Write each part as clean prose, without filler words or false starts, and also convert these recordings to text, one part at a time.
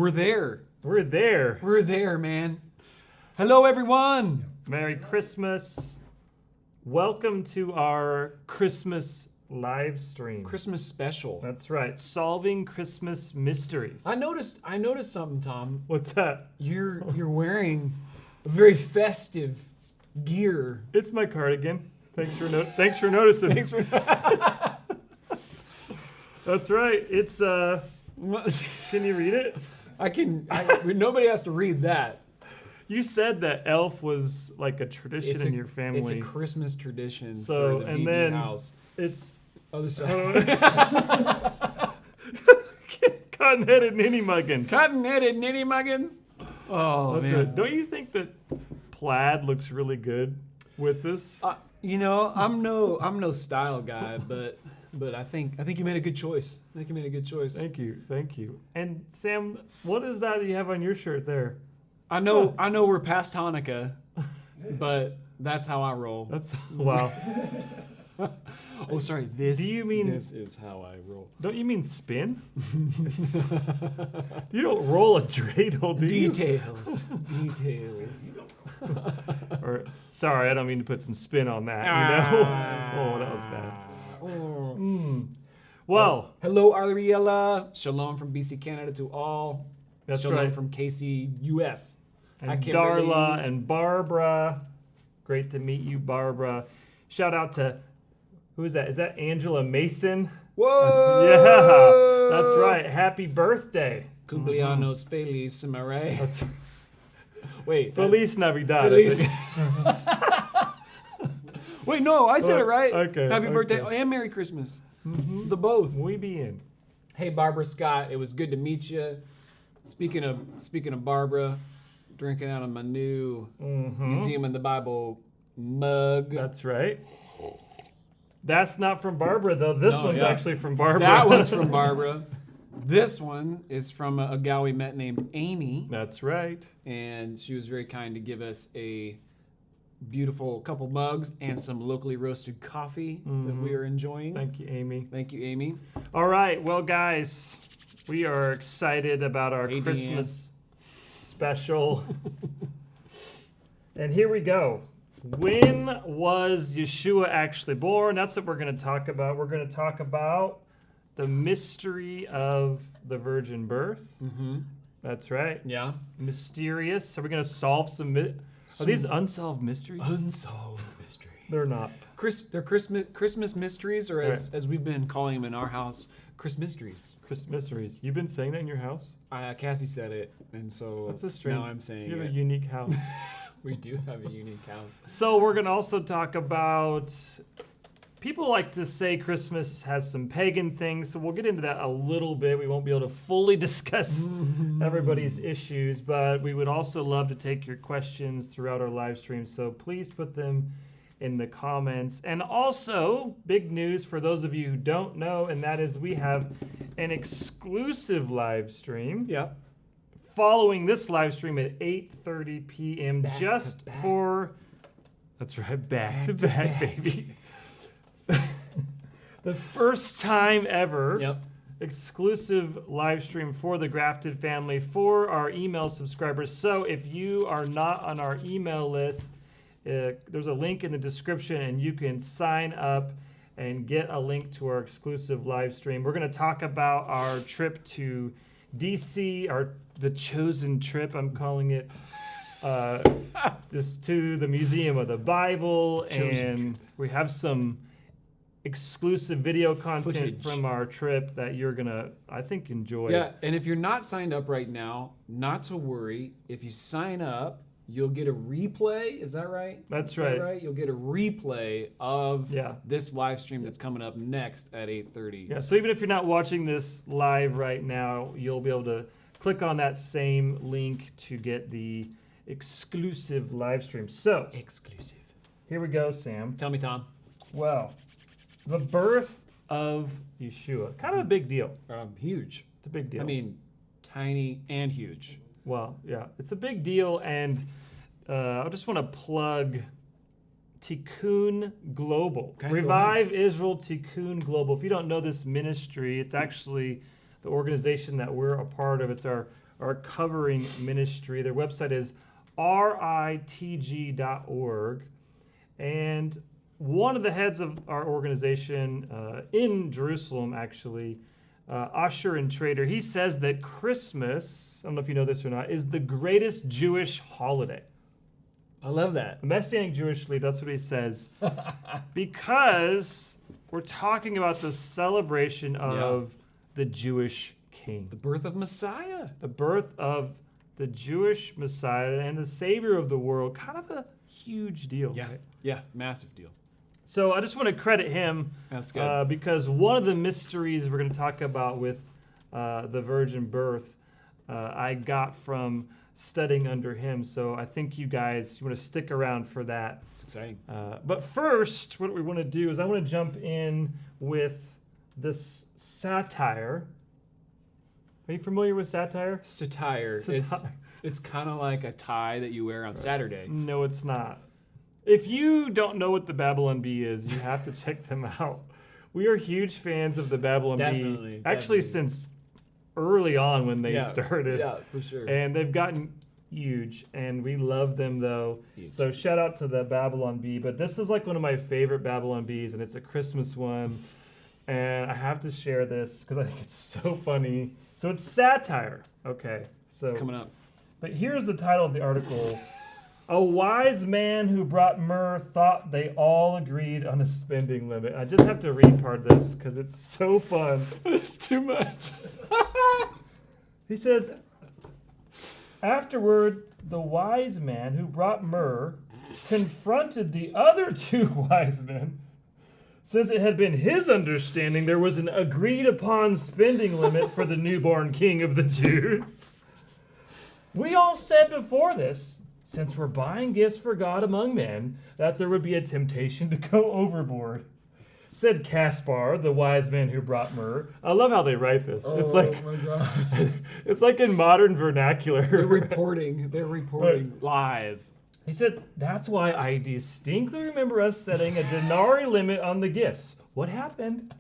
We're there. We're there. We're there, man. Hello, everyone. Merry Christmas. Welcome to our Christmas live stream. Christmas special. That's right. Solving Christmas mysteries. I noticed something, Tom. What's that? You're wearing a very festive gear. It's my cardigan. Thanks for noticing. Thanks for That's right. It's can you read it? Nobody has to read that. You said that elf was like a tradition in your family. It's a Christmas tradition So, for the and VB then house. It's Other side. cotton-headed ninny muggins. Cotton-headed nitty muggins. Oh, That's man. right. Don't you think that plaid looks really good with this? I'm no style guy, but I think you made a good choice. Thank you. And Sam, what is that you have on your shirt there? I know we're past Hanukkah, but that's how I roll. That's wow. Oh, sorry. This is how I roll. Don't you mean spin? You don't roll a dreidel, do you? Details. Or sorry, I don't mean to put some spin on that. You know? Oh, that was bad. Well, hello, Ariella. Shalom from BC, Canada to all. That's Shalom right. from KC, US. And Darla and Barbara. Great to meet you, Barbara. Shout out to, who is that? Is that Angela Mason? Whoa! Yeah, that's right. Happy birthday. Cumpleaños feliz, am I right? That's Wait. Feliz Navidad. Feliz. Wait, no, I said it right. Okay. Happy birthday and Merry Christmas. Mm-hmm. The both. We be in. Hey, Barbara Scott, it was good to meet you. Speaking of Barbara, drinking out of my new Museum in the Bible mug. That's right. That's not from Barbara, though. This one's actually from Barbara. That one's from Barbara. This one is from a gal we met named Amy. That's right. And she was very kind to give us a beautiful couple mugs and some locally roasted coffee that we are enjoying. Thank you, Amy. Thank you, Amy. All right. Well, guys, we are excited about our ADN. Christmas special. And here we go. When was Yeshua actually born? That's what we're going to talk about. We're going to talk about the mystery of the virgin birth. Mm-hmm. That's right. Yeah. Mysterious. Are we going to solve some... Are these unsolved mysteries? Unsolved mysteries. They're not. They're Christmas mysteries, or as we've been calling them in our house, Christmas mysteries. Christmas mysteries. You've been saying that in your house? Cassie said it, and so That's a strange. now I'm saying You have it. a unique house. We do have a unique house. So we're going to also talk about... People like to say Christmas has some pagan things, so we'll get into that a little bit. We won't be able to fully discuss everybody's issues, but we would also love to take your questions throughout our live stream, so please put them in the comments. And also, big news for those of you who don't know, and that is we have an exclusive live stream. Yep. Following this live stream at 8:30 p.m. Back just to back. for... That's right, back to back, baby. The first time ever exclusive live stream for the Grafted family for our email subscribers. So if you are not on our email list, there's a link in the description and you can sign up and get a link to our exclusive live stream. We're going to talk about our trip to DC, the chosen trip, I'm calling it. Just to the Museum of the Bible, and we have some exclusive video content from our trip that you're gonna, I think, enjoy. Yeah, and if you're not signed up right now, not to worry. If you sign up, you'll get a replay. Is that right? That's right. Right? You'll get a replay of this live stream that's coming up next at 8:30. Yeah, so even if you're not watching this live right now, you'll be able to click on that same link to get the exclusive live stream. So, exclusive. Here we go, Sam. Tell me, Tom. Well, the birth of Yeshua. Kind of a big deal. Huge. It's a big deal. I mean, tiny and huge. Well, yeah, it's a big deal, and I just want to plug Tikkun Global. Okay, Revive Israel Tikkun Global. If you don't know this ministry, it's actually the organization that we're a part of. It's our our covering ministry. Their website is ritg.org. And one of the heads of our organization in Jerusalem, actually, Usher and Trader, he says that Christmas, I don't know if you know this or not, is the greatest Jewish holiday. I love that. The Messianic Jewish leader, that's what he says. Because we're talking about the celebration of the Jewish king. The birth of Messiah. The birth of the Jewish Messiah and the Savior of the world. Kind of a huge deal. Yeah, right? yeah, massive deal. So I just want to credit him. That's good. Because one of the mysteries we're going to talk about with the virgin birth, I got from studying under him. So I think you guys, you want to stick around for that. It's exciting. But first, what we want to do is I want to jump in with this satire. Are you familiar with satire? Satire. It's kind of like a tie that you wear on Saturday. No, it's not. If you don't know what the Babylon Bee is, you have to check them out. We are huge fans of the Babylon Bee. Actually, since early on when they started. Yeah, for sure. And they've gotten huge, and we love them, though. Huge. So shout out to the Babylon Bee. But this is like one of my favorite Babylon Bees, and it's a Christmas one. And I have to share this because I think it's so funny. So it's satire. Okay. So It's coming up. But here's the title of the article. A wise man who brought myrrh thought they all agreed on a spending limit. I just have to read part of this because it's so fun. It's too much. He says, afterward, the wise man who brought myrrh confronted the other two wise men, since it had been his understanding there was an agreed upon spending limit for the newborn king of the Jews. We all said before this, since we're buying gifts for God among men, that there would be a temptation to go overboard. Said Caspar, the wise man who brought myrrh. I love how they write this. It's like, my God. it's like in modern vernacular. They're reporting live. He said, that's why I distinctly remember us setting a denarii limit on the gifts. What happened?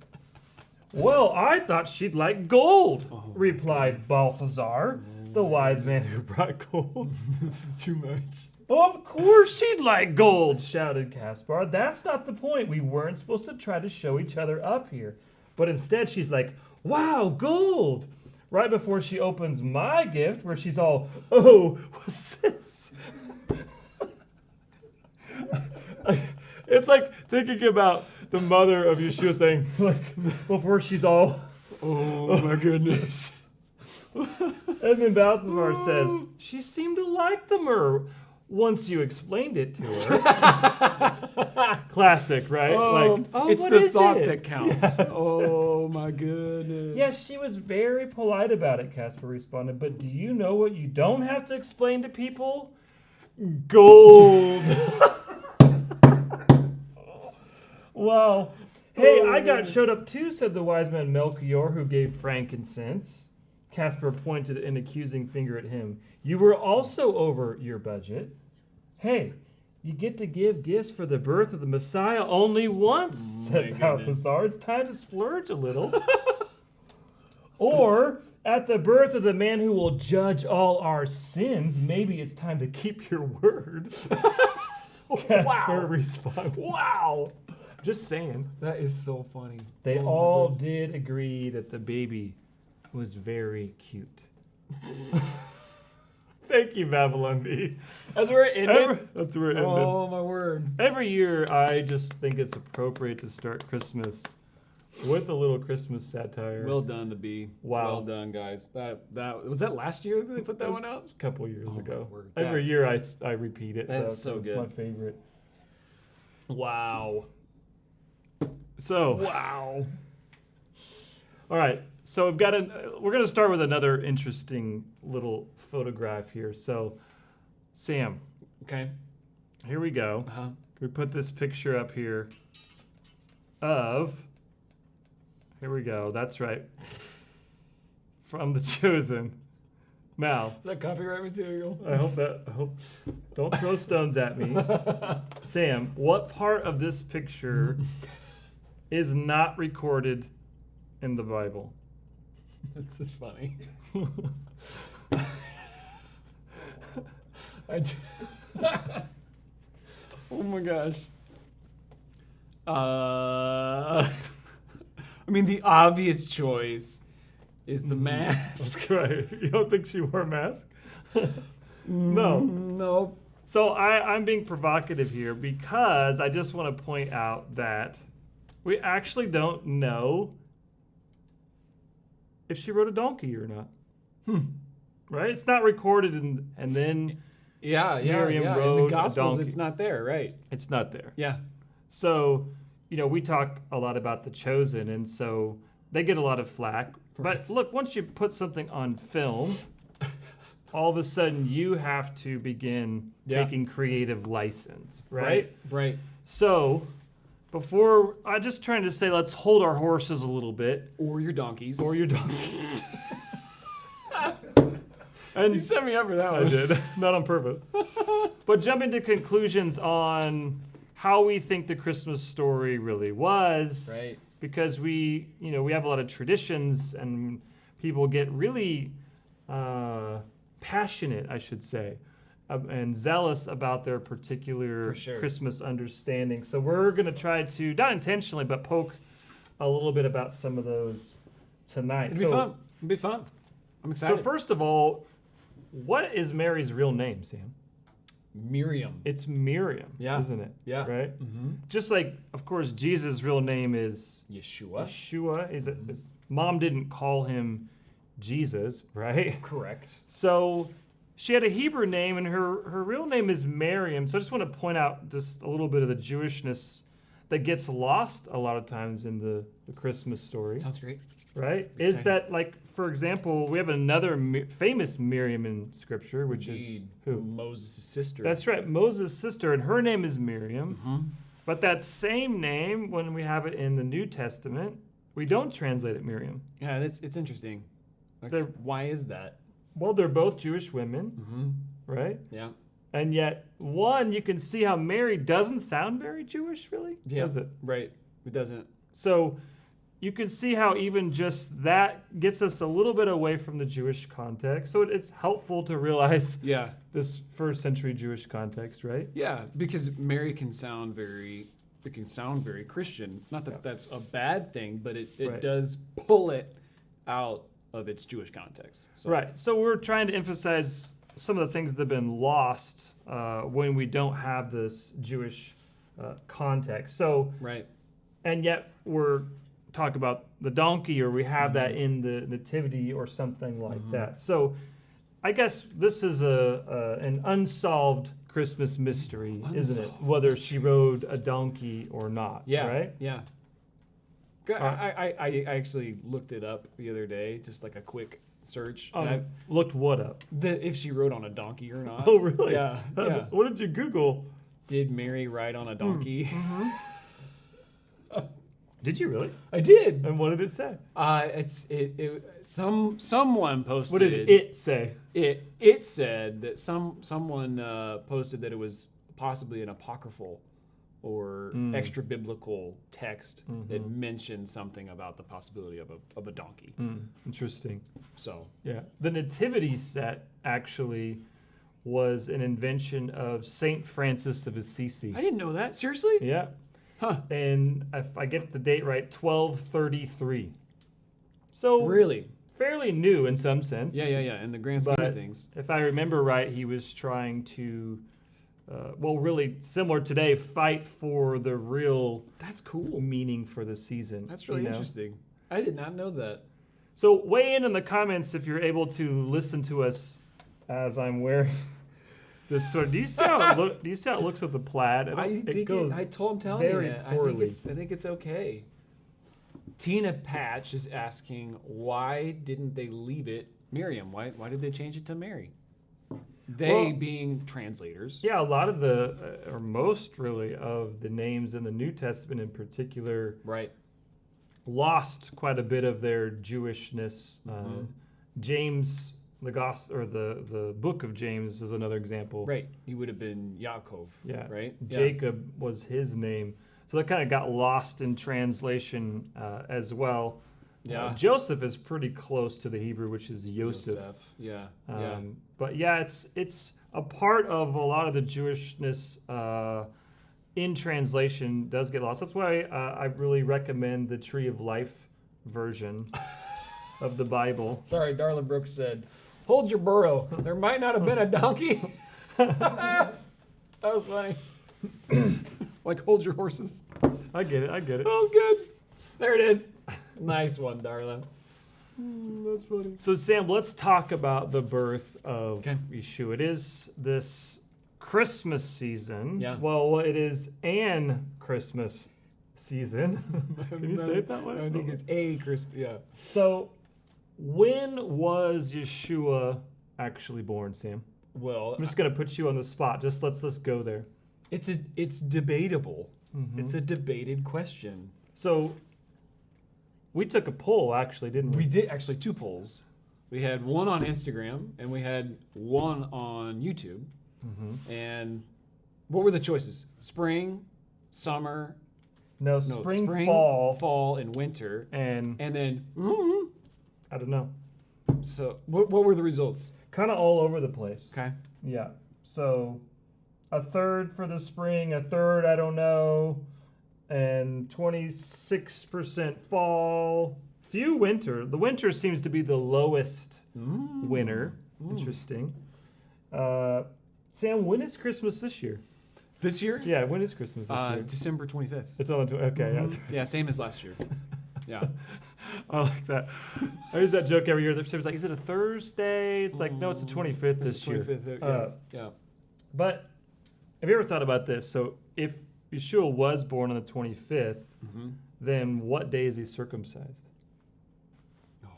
Well, I thought she'd like gold, replied Balthazar, the wise man who brought gold. This is too much. Of course she'd like gold, shouted Caspar. That's not the point. We weren't supposed to try to show each other up here. But instead she's like, wow, gold. Right before she opens my gift, where she's all, oh, what's this? It's like thinking about the mother of Yeshua saying, like, before she's all, Oh my goodness. and then Balthazar says, she seemed to like the myrrh once you explained it to her. Classic, right? It's what the is thought it? that counts. Yes. Oh my goodness. Yes, she was very polite about it, Caspar responded. But do you know what you don't have to explain to people? Gold. Wow. Hey, I got showed up too, said the wise man Melchior, who gave frankincense. Caspar pointed an accusing finger at him. You were also over your budget. Hey, you get to give gifts for the birth of the Messiah only once, said Balthazar. It's time to splurge a little. Or, at the birth of the man who will judge all our sins, maybe it's time to keep your word. Caspar responded. Wow. Just saying. That is so funny. They all did agree that the baby was very cute. Thank you, Babylon Bee. That's where it ended. That's where it ended. Oh my word. Every year, I just think it's appropriate to start Christmas with a little Christmas satire. Well done, the Bee. Wow. Well done, guys. That was that last year that they put that one out? A couple years ago. my word. Every That's year, I repeat it. That's so it's good. my favorite. Wow. So. Wow. All right. So we're going to start with another interesting little photograph here. So, Sam. Okay. Here we go. Uh-huh. We put this picture up here of, here we go, that's right, from The Chosen. Now, Is that copyright material? I hope, don't throw stones at me. Sam, what part of this picture is not recorded in the Bible? This is funny. Oh my gosh. I mean, the obvious choice is the mask. That's right. You don't think she wore a mask? No. No. So I'm being provocative here because I just want to point out that we actually don't know if she rode a donkey or not. Right? It's not recorded, and then Miriam rode in the Gospels, a donkey. it's not there, right? It's not there. Yeah. So, we talk a lot about the Chosen, and so they get a lot of flack. Right. But look, once you put something on film, all of a sudden you have to begin taking creative license, right? Right. So, I'm just trying to say, let's hold our horses a little bit. Or your donkeys. Or your donkeys. And you set me up for that one. I did, not on purpose. But jumping to conclusions on how we think the Christmas story really was. Right. Because we have a lot of traditions and people get really passionate, I should say, and zealous about their particular Christmas understanding. So we're going to try to, not intentionally, but poke a little bit about some of those tonight. It'll be fun. I'm excited. So first of all, what is Mary's real name, Sam? Miriam. It's Miriam, isn't it? Yeah. Right? Mm-hmm. Just like, of course, Jesus' real name is Yeshua. His mom didn't call him Jesus, right? Correct. So she had a Hebrew name, and her real name is Miriam. So I just want to point out just a little bit of the Jewishness that gets lost a lot of times in the Christmas story. Sounds great. Right? Exciting. Is that, like, for example, we have another famous Miriam in Scripture, which is who? Moses' sister. That's right, Moses' sister, and her name is Miriam. Mm-hmm. But that same name, when we have it in the New Testament, we don't translate it Miriam. Yeah, it's interesting. Why is that? Well, they're both Jewish women, right? Yeah. And yet, one, you can see how Mary doesn't sound very Jewish, really, does it? Right. It doesn't. So you can see how even just that gets us a little bit away from the Jewish context. So it's helpful to realize this first century Jewish context, right? Yeah, because Mary can sound very Christian. Not that that's a bad thing, but it does pull it out of its Jewish context. So. Right. So we're trying to emphasize some of the things that have been lost when we don't have this Jewish context. So and yet we're talk about the donkey, or we have that in the nativity or something like that. So I guess this is an unsolved Christmas mystery, isn't it? Whether she rode a donkey or not. Yeah. Right? Yeah. I actually looked it up the other day, just like a quick search. And I looked what up? If she rode on a donkey or not. Oh, really? Yeah. What did you Google? Did Mary ride on a donkey? Did you really? I did. And what did it say? Someone posted. What did it say? It said that someone posted that it was possibly an apocryphal or extra biblical text that mentioned something about the possibility of a donkey. Interesting. So the nativity set actually was an invention of Saint Francis of Assisi. I didn't know that. Seriously? Yeah. Huh. And if I get the date right, 1233. So really fairly new in some sense. Yeah. In the grand scheme of things. If I remember right, he was trying to, really similar today, fight for the real meaning for the season. That's really interesting. I did not know that. So weigh in the comments if you're able to listen to us as I'm wearing this sort. Do you see how it looks with the plaid? I told him very poorly. I think it's okay. Tina Patch is asking, why didn't they leave it Miriam? Why did they change it to Mary? They being translators. Yeah, a lot of or most really of the names in the New Testament in particular, lost quite a bit of their Jewishness. James, the book of James is another example. Right, he would have been Yaakov. Yeah, right. Jacob was his name, so that kind of got lost in translation as well. Yeah. Joseph is pretty close to the Hebrew, which is Yosef. Yeah. But yeah, it's a part of a lot of the Jewishness in translation does get lost. That's why I really recommend the Tree of Life version of the Bible. Sorry, Darla Brooks said, "Hold your burro. There might not have been a donkey." That was funny. Like, hold your horses. I get it. That was good. There it is. Nice one, Darla. That's funny. So, Sam, let's talk about the birth of Yeshua. It is this Christmas season. Yeah. Well, it is an Christmas season. Can you say it that way? I think it's a Christmas. Yeah. So, when was Yeshua actually born, Sam? Well, I'm just gonna put you on the spot. Just let's go there. it's debatable. Mm-hmm. It's a debated question. So, we took a poll, actually, didn't we? We did actually 2 polls. We had one on Instagram and we had one on YouTube. Mm-hmm. And what were the choices? Spring, summer. No, spring, fall, and winter, and then I don't know. So what were the results? Kind of all over the place. Okay. Yeah. So a third for the spring, a third I don't know, and 26% fall. Few winter. The winter seems to be the lowest winner. Interesting. Sam, when is Christmas this year? This year? Yeah, when is Christmas this year? December 25th. It's on the okay. Mm-hmm. Yeah, same as last year. Yeah. I like that. I use that joke every year. There's like, is it a Thursday? It's like, no, it's the 25th this year. 25th, yeah. But have you ever thought about this? So if Yeshua was born on the 25th, then what day is he circumcised? Oh,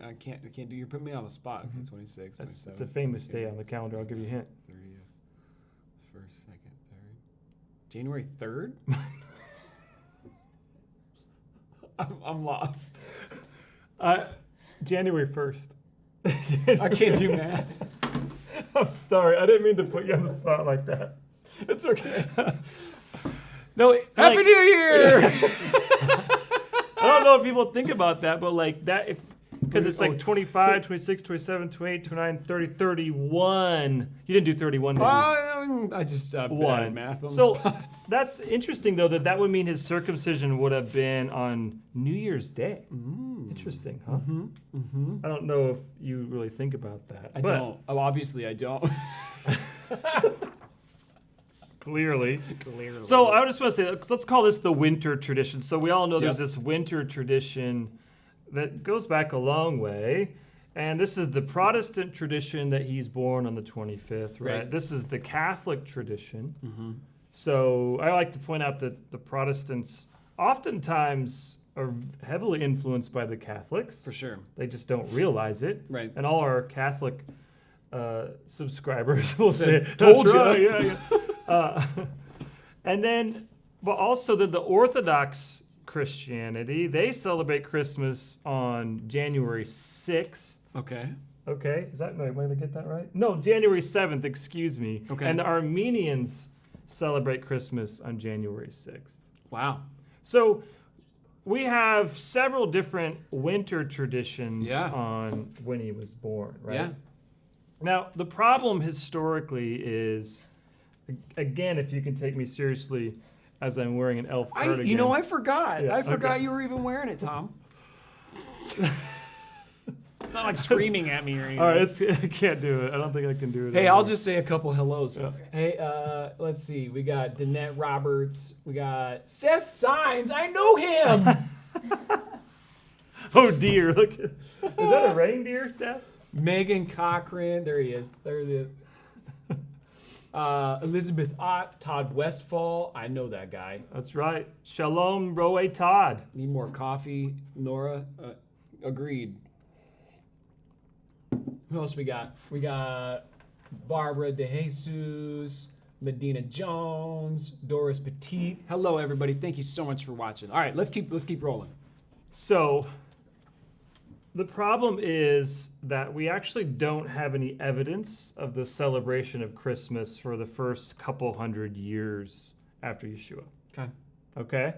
I can't do. You're putting me on the spot. Okay, 26. It's a famous day on the calendar. I'll give you a hint. 30th, 1st, 2nd, 3rd. January 3rd? I'm lost. January 1st. I can't do math. I'm sorry. I didn't mean to put you on the spot like that. It's okay. No, Happy New Year! I don't know if people think about that, but like that, because it's like 25, 26, 27, 28, 29, 30, 31. You didn't do 31, did you? I just bad math on the spot. That's interesting, though, that would mean his circumcision would have been on New Year's Day. Interesting, huh? I don't know if you really think about that. I don't. Oh, obviously, I don't. Clearly. So I just want to say, let's call this the winter tradition. So we all know there's this winter tradition that goes back a long way. And this is the Protestant tradition that he's born on the 25th, right? This is the Catholic tradition. So I like to point out that the Protestants oftentimes are heavily influenced by the Catholics. For sure. They just don't realize it. Right. And all our Catholic subscribers will say, told you. Right, yeah. And then, but also the Orthodox Christianity, they celebrate Christmas on January 6th. Okay. Okay, is that, wait, did I get that right? No, January 7th, excuse me. Okay. And the Armenians celebrate Christmas on January 6th. Wow. So we have several different winter traditions on when he was born, right? Yeah. Now, the problem historically is, again, if you can take me seriously as I'm wearing an elf cardigan. You know, I forgot. Yeah, I forgot you were even wearing it, Tom. It's not like screaming at me or anything. All right, I can't do it. I don't think I can do it. Hey, I'll just say a couple hellos. Yeah. Hey, let's see. We got Danette Roberts. We got Seth Sines. I know him. Oh, dear. Look. Is that a reindeer, Seth? Megan Cochran. There he is. There he is. Elizabeth Ott, Todd Westfall. I know that guy. That's right. Shalom Roe Todd. Need more coffee, Nora. Agreed. Who else we got? We got Barbara DeJesus, Medina Jones, Doris Petit. Hello, everybody. Thank you so much for watching. All right, let's keep rolling. So the problem is that we actually don't have any evidence of the celebration of Christmas for the first couple hundred years after Yeshua. Okay. Okay?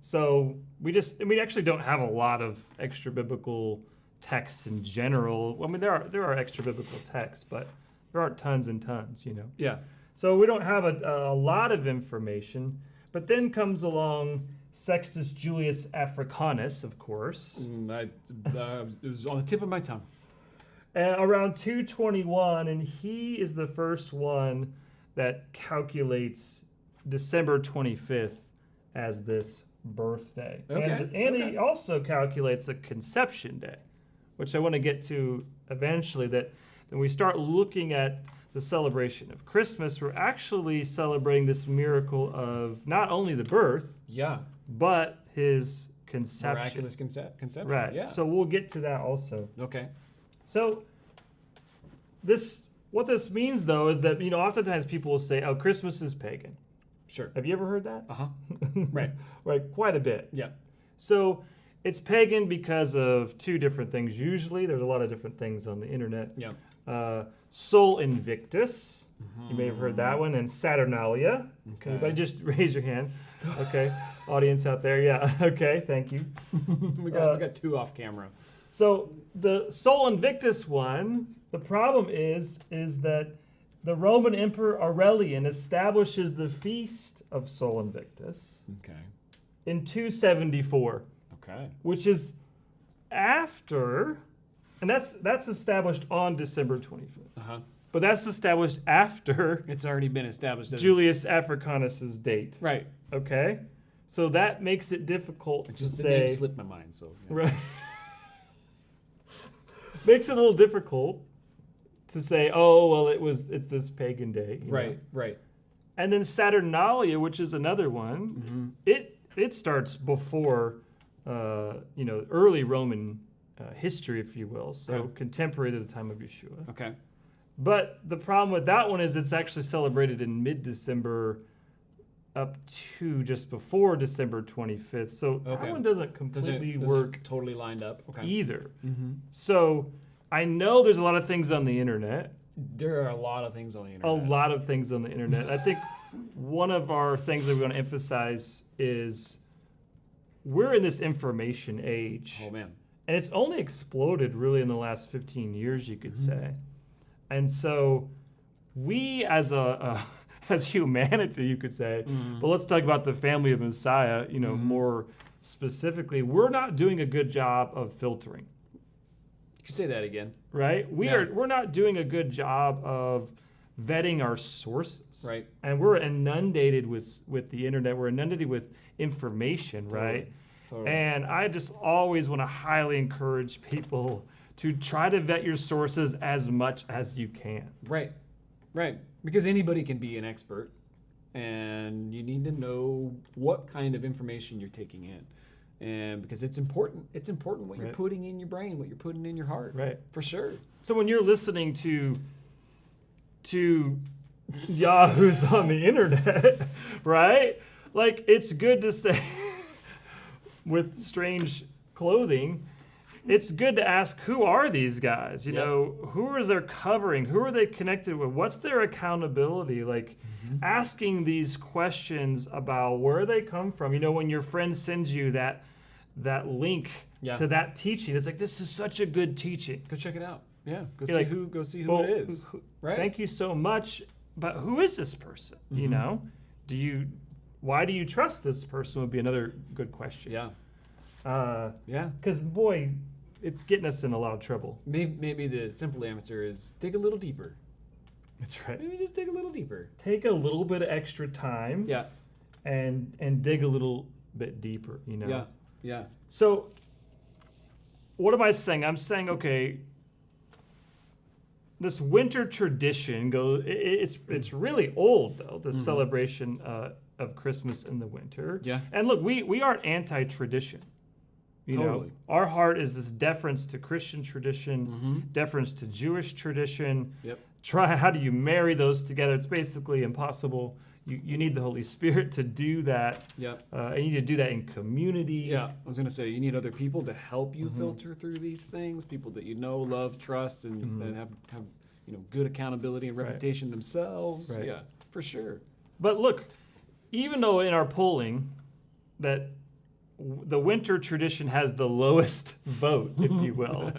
So we actually don't have a lot of extra biblical texts in general. I mean, there are extra biblical texts, but there aren't tons and tons, you know? Yeah. So we don't have a lot of information. But then comes along Sextus Julius Africanus, of course. It was on the tip of my tongue. Around 221, and he is the first one that calculates December 25th as this birthday. Okay. And he also calculates a conception day, which I want to get to eventually. That when we start looking at the celebration of Christmas, we're actually celebrating this miracle of not only the birth, but his conception. Miraculous conception. Right. Yeah. So we'll get to that also. Okay. So what this means, though, is that, oftentimes people will say, oh, Christmas is pagan. Sure. Have you ever heard that? Uh-huh. Right. Right, quite a bit. Yeah. So it's pagan because of two different things. Usually, there's a lot of different things on the internet. Yeah. Sol Invictus. You may have heard that one. And Saturnalia. Okay. Anybody just raise your hand. Okay. Audience out there. Yeah. Okay. Thank you. we got two off camera. So the Sol Invictus one, the problem is that the Roman Emperor Aurelian establishes the feast of Sol Invictus in 274. Okay. Which is after, and that's established on December 25th. Uh-huh. But that's established after It's already been established as Julius Africanus's date. Right. Okay? So that makes it difficult to Just the say. name slipped my mind, so yeah. Right. Makes it a little difficult to say, oh, well, it's this pagan day. you know? Right. And then Saturnalia, which is another one, it starts before, early Roman history, if you will, so contemporary to the time of Yeshua. Okay. But the problem with that one is it's actually celebrated in mid-December up to just before December 25th. So that one doesn't completely work totally lined up. Okay. either. So I know there's a lot of things on the internet. There are a lot of things on the A internet. lot of things on the internet. I think one of our things that we want to emphasize is we're in this information age. Oh, man. And it's only exploded really in the last 15 years, you could say. And so we as as humanity, you could say, but let's talk about the family of Messiah, more specifically, we're not doing a good job of filtering. You can say that again. Right? We're not doing a good job of vetting our sources. Right. And we're inundated with the internet. We're inundated with information, right? Totally. And I just always want to highly encourage people to try to vet your sources as much as you can. Right. Because anybody can be an expert, and you need to know what kind of information you're taking in. And because it's important what you're putting in your brain, what you're putting in your heart. Right. For sure. So when you're listening to yahoos on the internet, right? Like, it's good to say with strange clothing, it's good to ask, who are these guys? You know, who is their covering? Who are they connected with? What's their accountability? Like, asking these questions about where they come from. When your friend sends you that link to that teaching, it's like, this is such a good teaching. Go check it out. Yeah. Go see who well, it is. Right. Thank you so much. But who is this person? Why do you trust this person would be another good question. Yeah. Because, boy, it's getting us in a lot of trouble. Maybe the simple answer is dig a little deeper. That's right. Maybe just dig a little deeper. Take a little bit of extra time. Yeah. And dig a little bit deeper, Yeah. So what am I saying? I'm saying, okay, this winter tradition it's really old, though, the celebration of Christmas in the winter. Yeah. And look, we aren't anti-tradition. Totally. Our heart is this deference to Christian tradition, deference to Jewish tradition. Yep. How do you marry those together? It's basically impossible. You need the Holy Spirit to do that. Yep. And you need to do that in community. Yeah. I was going to say, you need other people to help you filter through these things, people that you know, love, trust, and that have good accountability and reputation themselves. Right. Yeah, for sure. But look, even though in our polling, that the winter tradition has the lowest vote, if you will,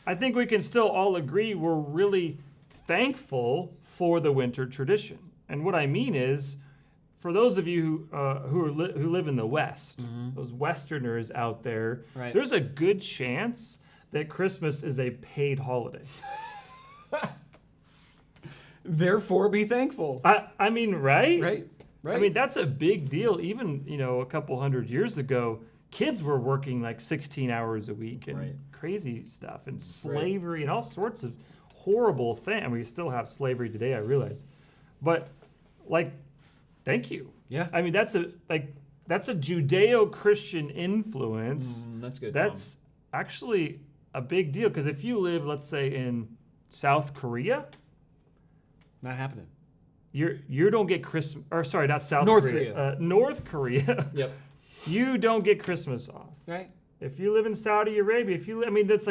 I think we can still all agree we're really thankful for the winter tradition. And what I mean is, for those of you who live in the West, those Westerners out there, there's a good chance that Christmas is a paid holiday. Therefore, be thankful. I mean, right? Right. I mean, that's a big deal. Even, a couple hundred years ago, kids were working like 16 hours a week and crazy stuff and slavery and all sorts of horrible things. I mean, we still have slavery today, I realize. But, thank you. Yeah. I mean, that's a Judeo-Christian influence. That's good. That's actually a big deal, because if you live, let's say, in South Korea, not happening. You don't get Christmas, or sorry, not South North Korea. North Korea. Yep. You don't get Christmas off. Right. If you live in Saudi Arabia, that's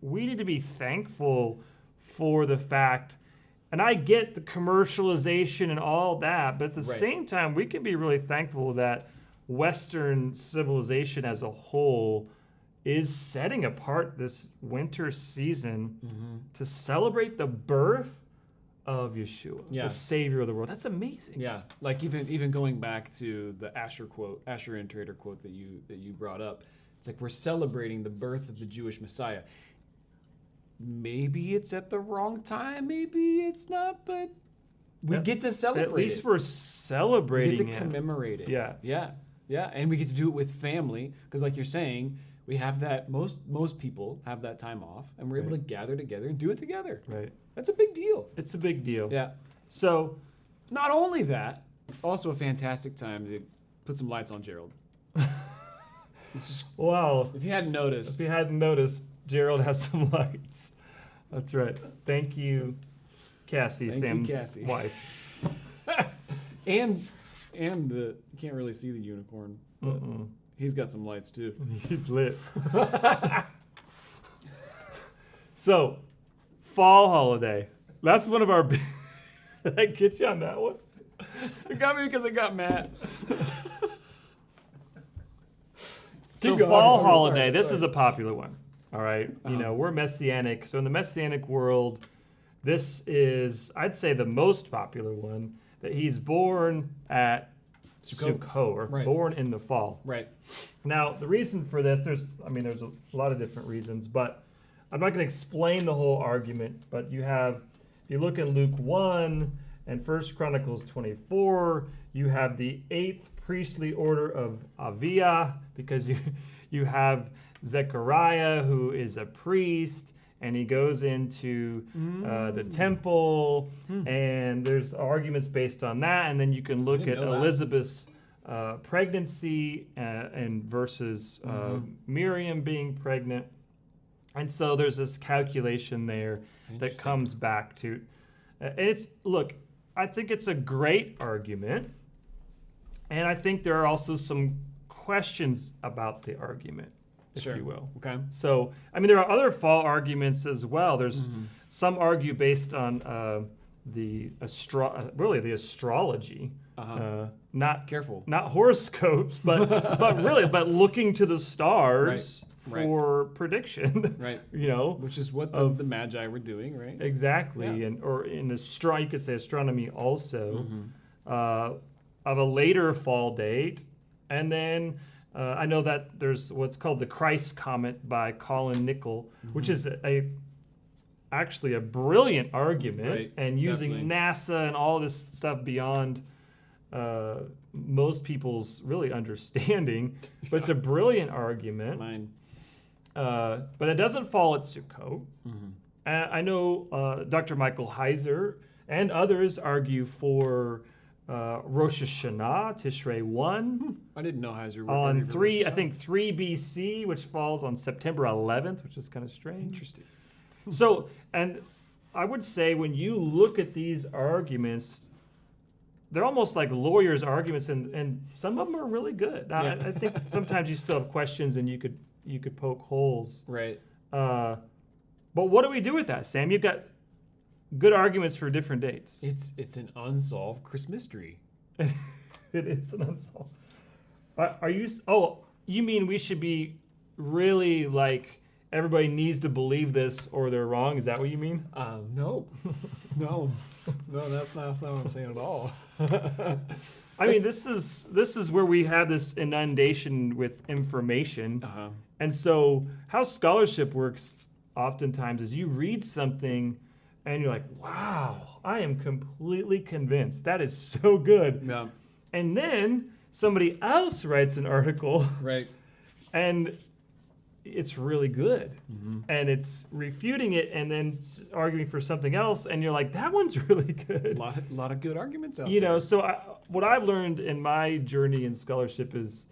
we need to be thankful for the fact, and I get the commercialization and all that, but at the same time, we can be really thankful that Western civilization as a whole is setting apart this winter season to celebrate the birth of Yeshua, the Savior of the world. That's amazing. Yeah, even going back to the Asher and Trader quote that you brought up, it's like we're celebrating the birth of the Jewish Messiah. Maybe it's at the wrong time, maybe it's not, but we get to celebrate. At least we're celebrating. We get to commemorate it. Yeah, and we get to do it with family, because like you're saying, we have that. Most people have that time off, and we're able to gather together and do it together. Right. That's a big deal. It's a big deal. Yeah. So, not only that, it's also a fantastic time to put some lights on Gerald. Wow. If you hadn't noticed, Gerald has some lights. That's right. Thank you, Cassie, Sam's wife. and you can't really see the unicorn, but he's got some lights too. He's lit. So, fall holiday. That's one of our big... Did I get you on that one? It got me because it got Matt. So fall holiday, this is a popular one. All right. We're Messianic. So in the Messianic world, this is, I'd say, the most popular one, that he's born at Sukkot, or born in the fall. Right. Now, the reason for this, there's a lot of different reasons, but I'm not going to explain the whole argument, but if you look in Luke 1 and 1 Chronicles 24, you have the 8th priestly order of Avia, because you have Zechariah, who is a priest, and he goes into the temple, and there's arguments based on that, and then you can look at Elizabeth's pregnancy and versus Miriam being pregnant. And so there's this calculation there that comes back to, and I think it's a great argument, and I think there are also some questions about the argument, if you will. Okay. So, there are other fall arguments as well. There's some argue based on the astrology. Not horoscopes, but looking to the stars. For prediction, right? Which is what the Magi were doing, right? Exactly, or in you could say astronomy also, of a later fall date, and then I know that there's what's called the Christ Comet by Colin Nichol, which is actually a brilliant argument, and using NASA and all this stuff beyond most people's really understanding, but it's a brilliant argument. But it doesn't fall at Sukkot. I know Dr. Michael Heiser and others argue for Rosh Hashanah, Tishrei 1. I didn't know Heiser. On 3 BC, which falls on September 11th, which is kind of strange. Interesting. So, and I would say when you look at these arguments, they're almost like lawyers' arguments, and some of them are really good. Now, I think sometimes you still have questions, and you could poke holes. Right. But what do we do with that, Sam? You've got good arguments for different dates. It's an unsolved Christmas mystery. It is an unsolved. Are you? Oh, you mean we should be really like everybody needs to believe this or they're wrong? Is that what you mean? No, no, that's not what I'm saying at all. I mean, this is where we have this inundation with information, and so how scholarship works oftentimes is you read something and you're like, wow, I am completely convinced. That is so good. Yeah. And then somebody else writes an article. Right. And it's really good. And it's refuting it and then arguing for something else. And you're like, that one's really good. A lot of good arguments out there. You know, so what I've learned in my journey in scholarship is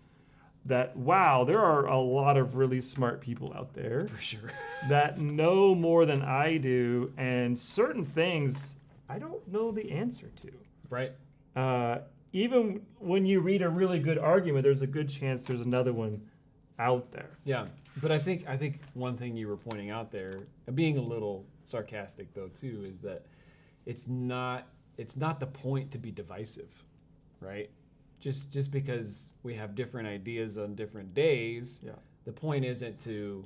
that, wow, there are a lot of really smart people out there. For sure. That know more than I do, and certain things I don't know the answer to. Right. Even when you read a really good argument, there's a good chance there's another one out there. Yeah, but I think one thing you were pointing out there, being a little sarcastic though too, is that it's not the point to be divisive, right? Just because we have different ideas on different days, the point isn't to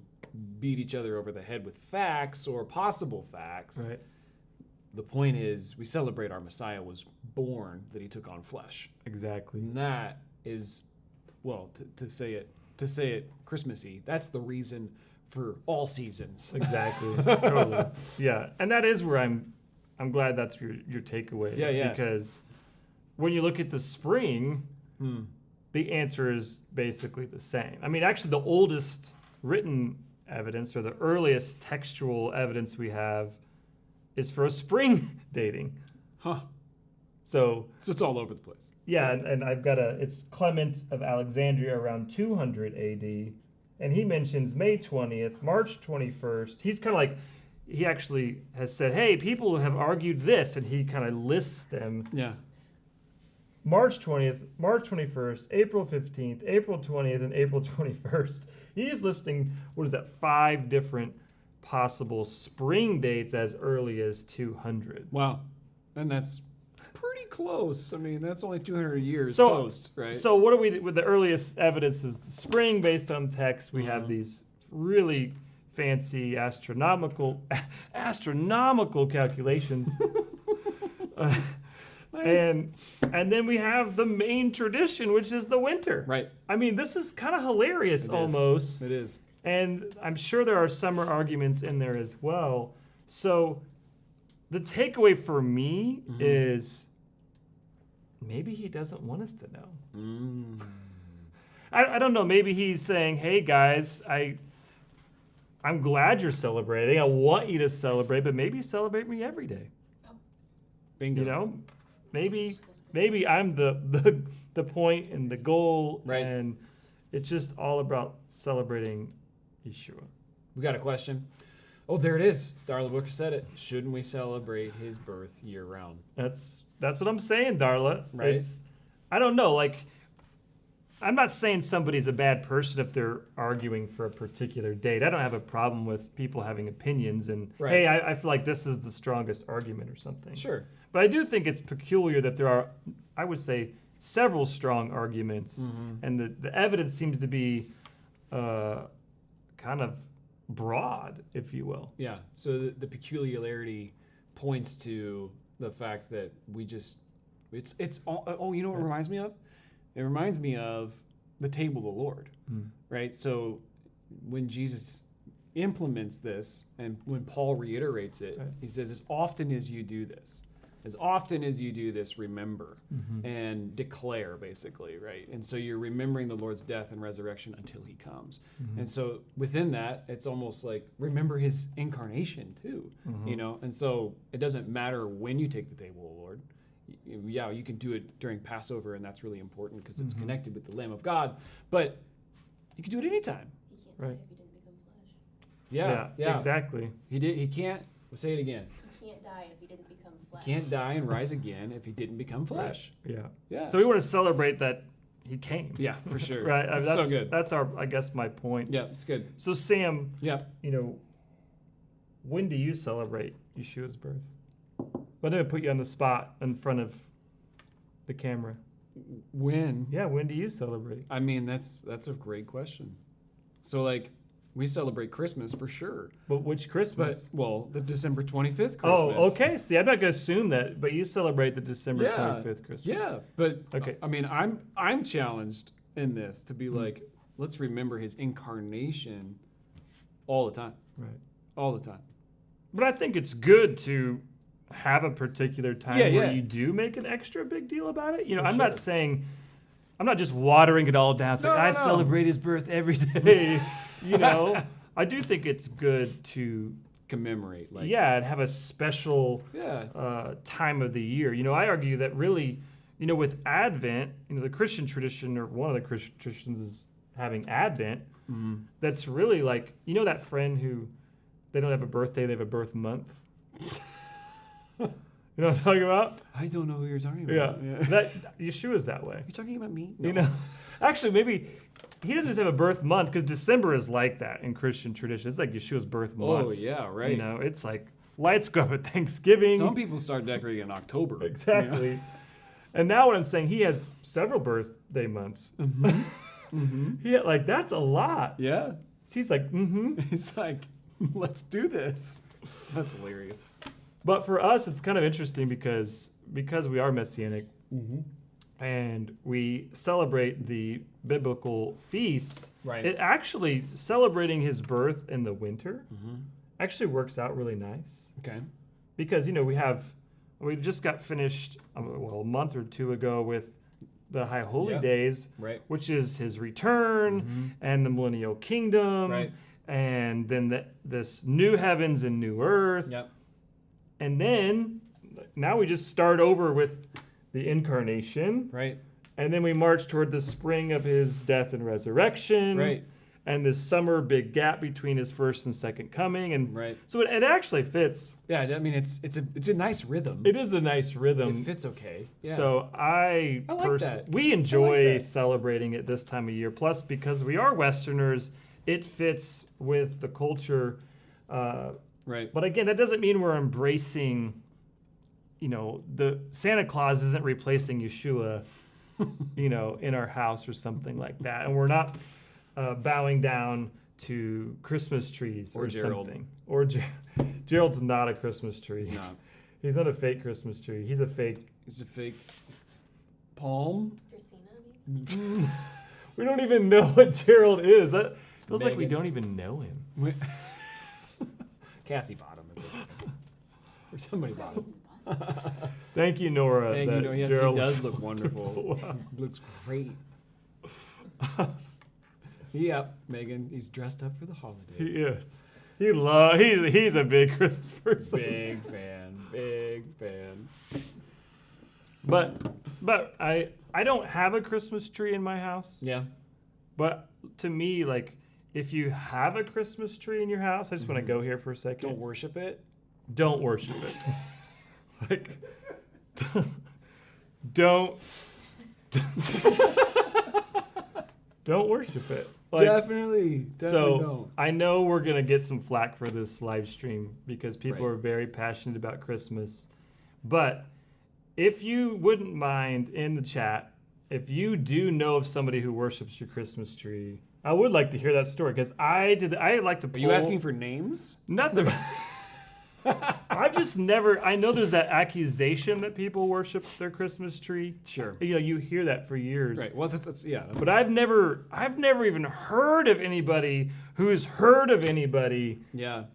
beat each other over the head with facts or possible facts. Right. The point is we celebrate our Messiah was born, that he took on flesh. Exactly. And that is, well, to say it Christmassy, that's the reason for all seasons. Exactly. Totally. Yeah. And that is where I'm glad that's your takeaway. Yeah. Because when you look at the spring, the answer is basically the same. I mean, actually, the oldest written evidence or the earliest textual evidence we have is for a spring dating. So it's all over the place. Yeah, and I've got it's Clement of Alexandria around 200 AD, and he mentions May 20th, March 21st. He's kind of like, he actually has said, hey, people have argued this, and he kind of lists them. Yeah. March 20th, March 21st, April 15th, April 20th, and April 21st. He's listing, 5 different possible spring dates as early as 200. Wow. And that's pretty close. I mean, that's only 200 years post, right? So what are we, with the earliest evidence is the spring based on text. We have these really fancy astronomical calculations. Nice. And then we have the main tradition, which is the winter. Right. I mean, this is kind of hilarious almost. It is. And I'm sure there are summer arguments in there as well. So the takeaway for me is maybe he doesn't want us to know. I don't know. Maybe he's saying, hey, guys, I'm glad you're celebrating. I want you to celebrate, but maybe celebrate me every day. Bingo. You know, maybe I'm the point and the goal, right. And it's just all about celebrating Yeshua. We got a question. Oh, there it is. Darla Booker said it. Shouldn't we celebrate his birth year round? That's what I'm saying, Darla. Right. I don't know. Like, I'm not saying somebody's a bad person if they're arguing for a particular date. I don't have a problem with people having opinions and, hey, I feel like this is the strongest argument or something. Sure. But I do think it's peculiar that there are, I would say, several strong arguments, and the evidence seems to be kind of broad, if you will. Yeah. So the peculiarity points to the fact that it's all, you know what it reminds me of? It reminds me of the table of the Lord, right? So when Jesus implements this and when Paul reiterates it, he says, as often as you do this, remember and declare, basically, right? And so you're remembering the Lord's death and resurrection until he comes. And so within that, it's almost like remember his incarnation too, you know? And so it doesn't matter when you take the table of the Lord. Yeah, you can do it during Passover, and that's really important because it's connected with the Lamb of God, but you can do it anytime. He can't die if he didn't become flesh. Yeah, Exactly. He can't, say it again. He can't die if he didn't become flesh. Can't die and rise again if he didn't become flesh. Yeah. So we want to celebrate that he came. Yeah, for sure. Right. That's so good. That's I guess my point. Yeah, it's good. So Sam, Yeah. you know, when do you celebrate Yeshua's birth? But I'm gonna put you on the spot in front of the camera. When? Yeah, when do you celebrate? I mean, that's a great question. So, like, we celebrate Christmas for sure. But which But, Christmas? well, the December 25th Christmas. Oh, okay. See, I'm not going to assume that, but you celebrate the December Yeah. 25th Christmas. Yeah, but Okay. I mean, I'm challenged in this to be like, let's remember his incarnation all the time. Right. All the time. But I think it's good to have a particular time Yeah, where yeah. you do make an extra big deal about it. You know, For I'm not sure. saying, I'm not just watering it all down. It's like, No, I no. celebrate his birth every day. You know, I do think it's good to, Commemorate. Like, yeah, and have a special Yeah. time of the year. You know, I argue that really, you know, with Advent, you know, the Christian tradition, or one of the Christian traditions is having Advent. Mhm. That's really like, you know, that friend who, they don't have a birthday, they have a birth month. You know what I'm talking about? I don't know who you're talking Yeah. about. That Yeshua's that way. You're talking about me? You know, actually, maybe he doesn't just have a birth month, because December is like that in Christian tradition. It's like Yeshua's birth month. Oh, yeah, right. You know, it's like lights go up at Thanksgiving. Some people start decorating in October. you know? Exactly. And now what I'm saying, he has several birthday months. Mhm. Yeah, like that's a lot. Yeah. So he's like, He's like, let's do this. That's hilarious. But for us, it's kind of interesting because we are Messianic and we celebrate the biblical feasts. Right. It actually, celebrating his birth in the winter actually works out really nice. Okay. Because, you know, we just got finished, a month or two ago with the High Holy Yep. Days, Right. which is his return and the millennial kingdom, Right. and then this new heavens and new earth. Yep. And then now we just start over with the incarnation, Right. and then we march toward the spring of his death and resurrection, Right. and this summer big gap between his first and second coming, and Right. so it actually fits. Yeah. I mean, it's a nice rhythm. It is a nice rhythm. It fits okay. Yeah. So I like that. we enjoy that. celebrating it this time of year. Plus, because we are Westerners, it fits with the culture. Right. But again, that doesn't mean we're embracing, you know, the Santa Claus isn't replacing Yeshua, you know, in our house or something like that. And we're not bowing down to Christmas trees Or or Gerald. something. Or Gerald's not a Christmas tree. He's not. He's not a fake Christmas tree. He's a fake. It's a fake palm. Christina, We don't even know what Gerald is. That feels like we Megan. don't even know him. Cassie bought him. It's okay. Or somebody bought him. Thank you, Nora. Thank that you. No, yes, Gerald he does look wonderful. Wow. He looks great. Yep, Megan. He's dressed up for the holidays. He is. He's a big Christmas person. Big fan. Big fan. But I don't have a Christmas tree in my house. Yeah. But to me, like, if you have a Christmas tree in your house, I just want to go here for a second. Don't worship it. Don't worship it. Like, don't worship it. Like, Definitely so don't. I know we're gonna get some flack for this live stream because people Right. are very passionate about Christmas. But if you wouldn't mind in the chat, if you do know of somebody who worships your Christmas tree, I would like to hear that story because I like to. Are you asking for names? Not the. I've just never. I know there's that accusation that people worship their Christmas tree. Sure. You know, you hear that for years. Right. Well, that's yeah. That's, But I've never even heard of anybody who's heard of anybody yeah.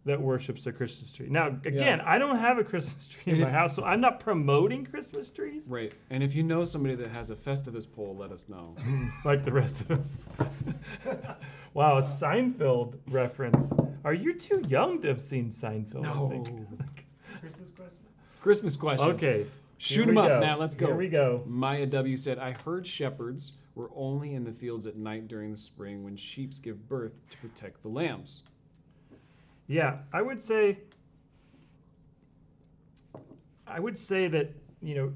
that worships their Christmas tree. Now, again, I don't have a Christmas tree in my house, so I'm not promoting Christmas trees Right. And if you know somebody that has a Festivus pole, let us know. like the rest of us. Wow, a Seinfeld reference. Are you too young to have seen Seinfeld? I think? Christmas question. Christmas questions. Okay. Shoot here them we up go. now. Let's go. Here we go. Maya W said, I heard shepherds were only in the fields at night during the spring when sheep give birth to protect the lambs. Yeah, I would say that, you know,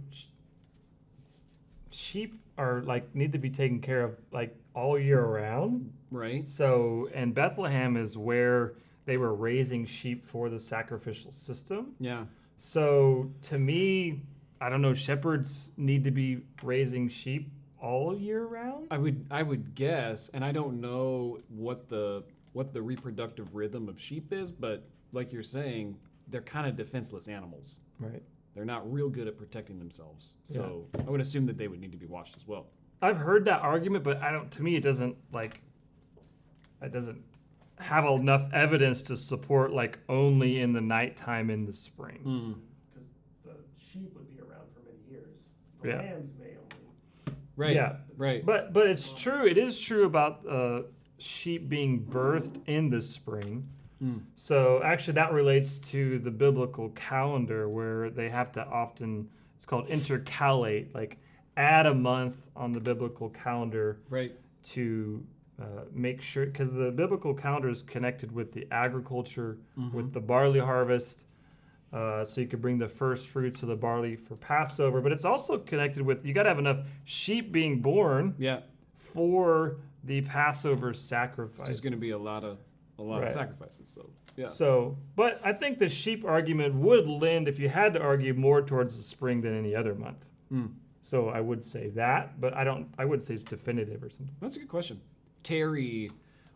sheep are like need to be taken care of like all year round. Right. So, and Bethlehem is where they were raising sheep for the sacrificial system. Yeah. So, to me, I don't know, shepherds need to be raising sheep all year round? I would guess, and I don't know what the reproductive rhythm of sheep is, but like you're saying, they're kind of defenseless animals. Right. They're not real good at protecting themselves. So I would assume that they would need to be watched as well. I've heard that argument, but to me, it doesn't have enough evidence to support like only in the nighttime in the spring. Because the sheep would be around for many years. The Yeah. lambs may only. Right. Yeah. Right. But it's true. It is true about sheep being birthed in the spring. So actually, that relates to the biblical calendar, where they have to often, it's called intercalate, like add a month on the biblical calendar Right. to make sure, because the biblical calendar is connected with the agriculture, with the barley harvest. So you could bring the first fruits of the barley for Passover, but it's also connected with, you got to have enough sheep being born Yeah. for the Passover sacrifice. So there's going to be a lot of Right. sacrifices. So yeah. So, but I think the sheep argument would lend, if you had to argue, more towards the spring than any other month. So I would say that, but I would say it's definitive or something. That's a good question. Terry,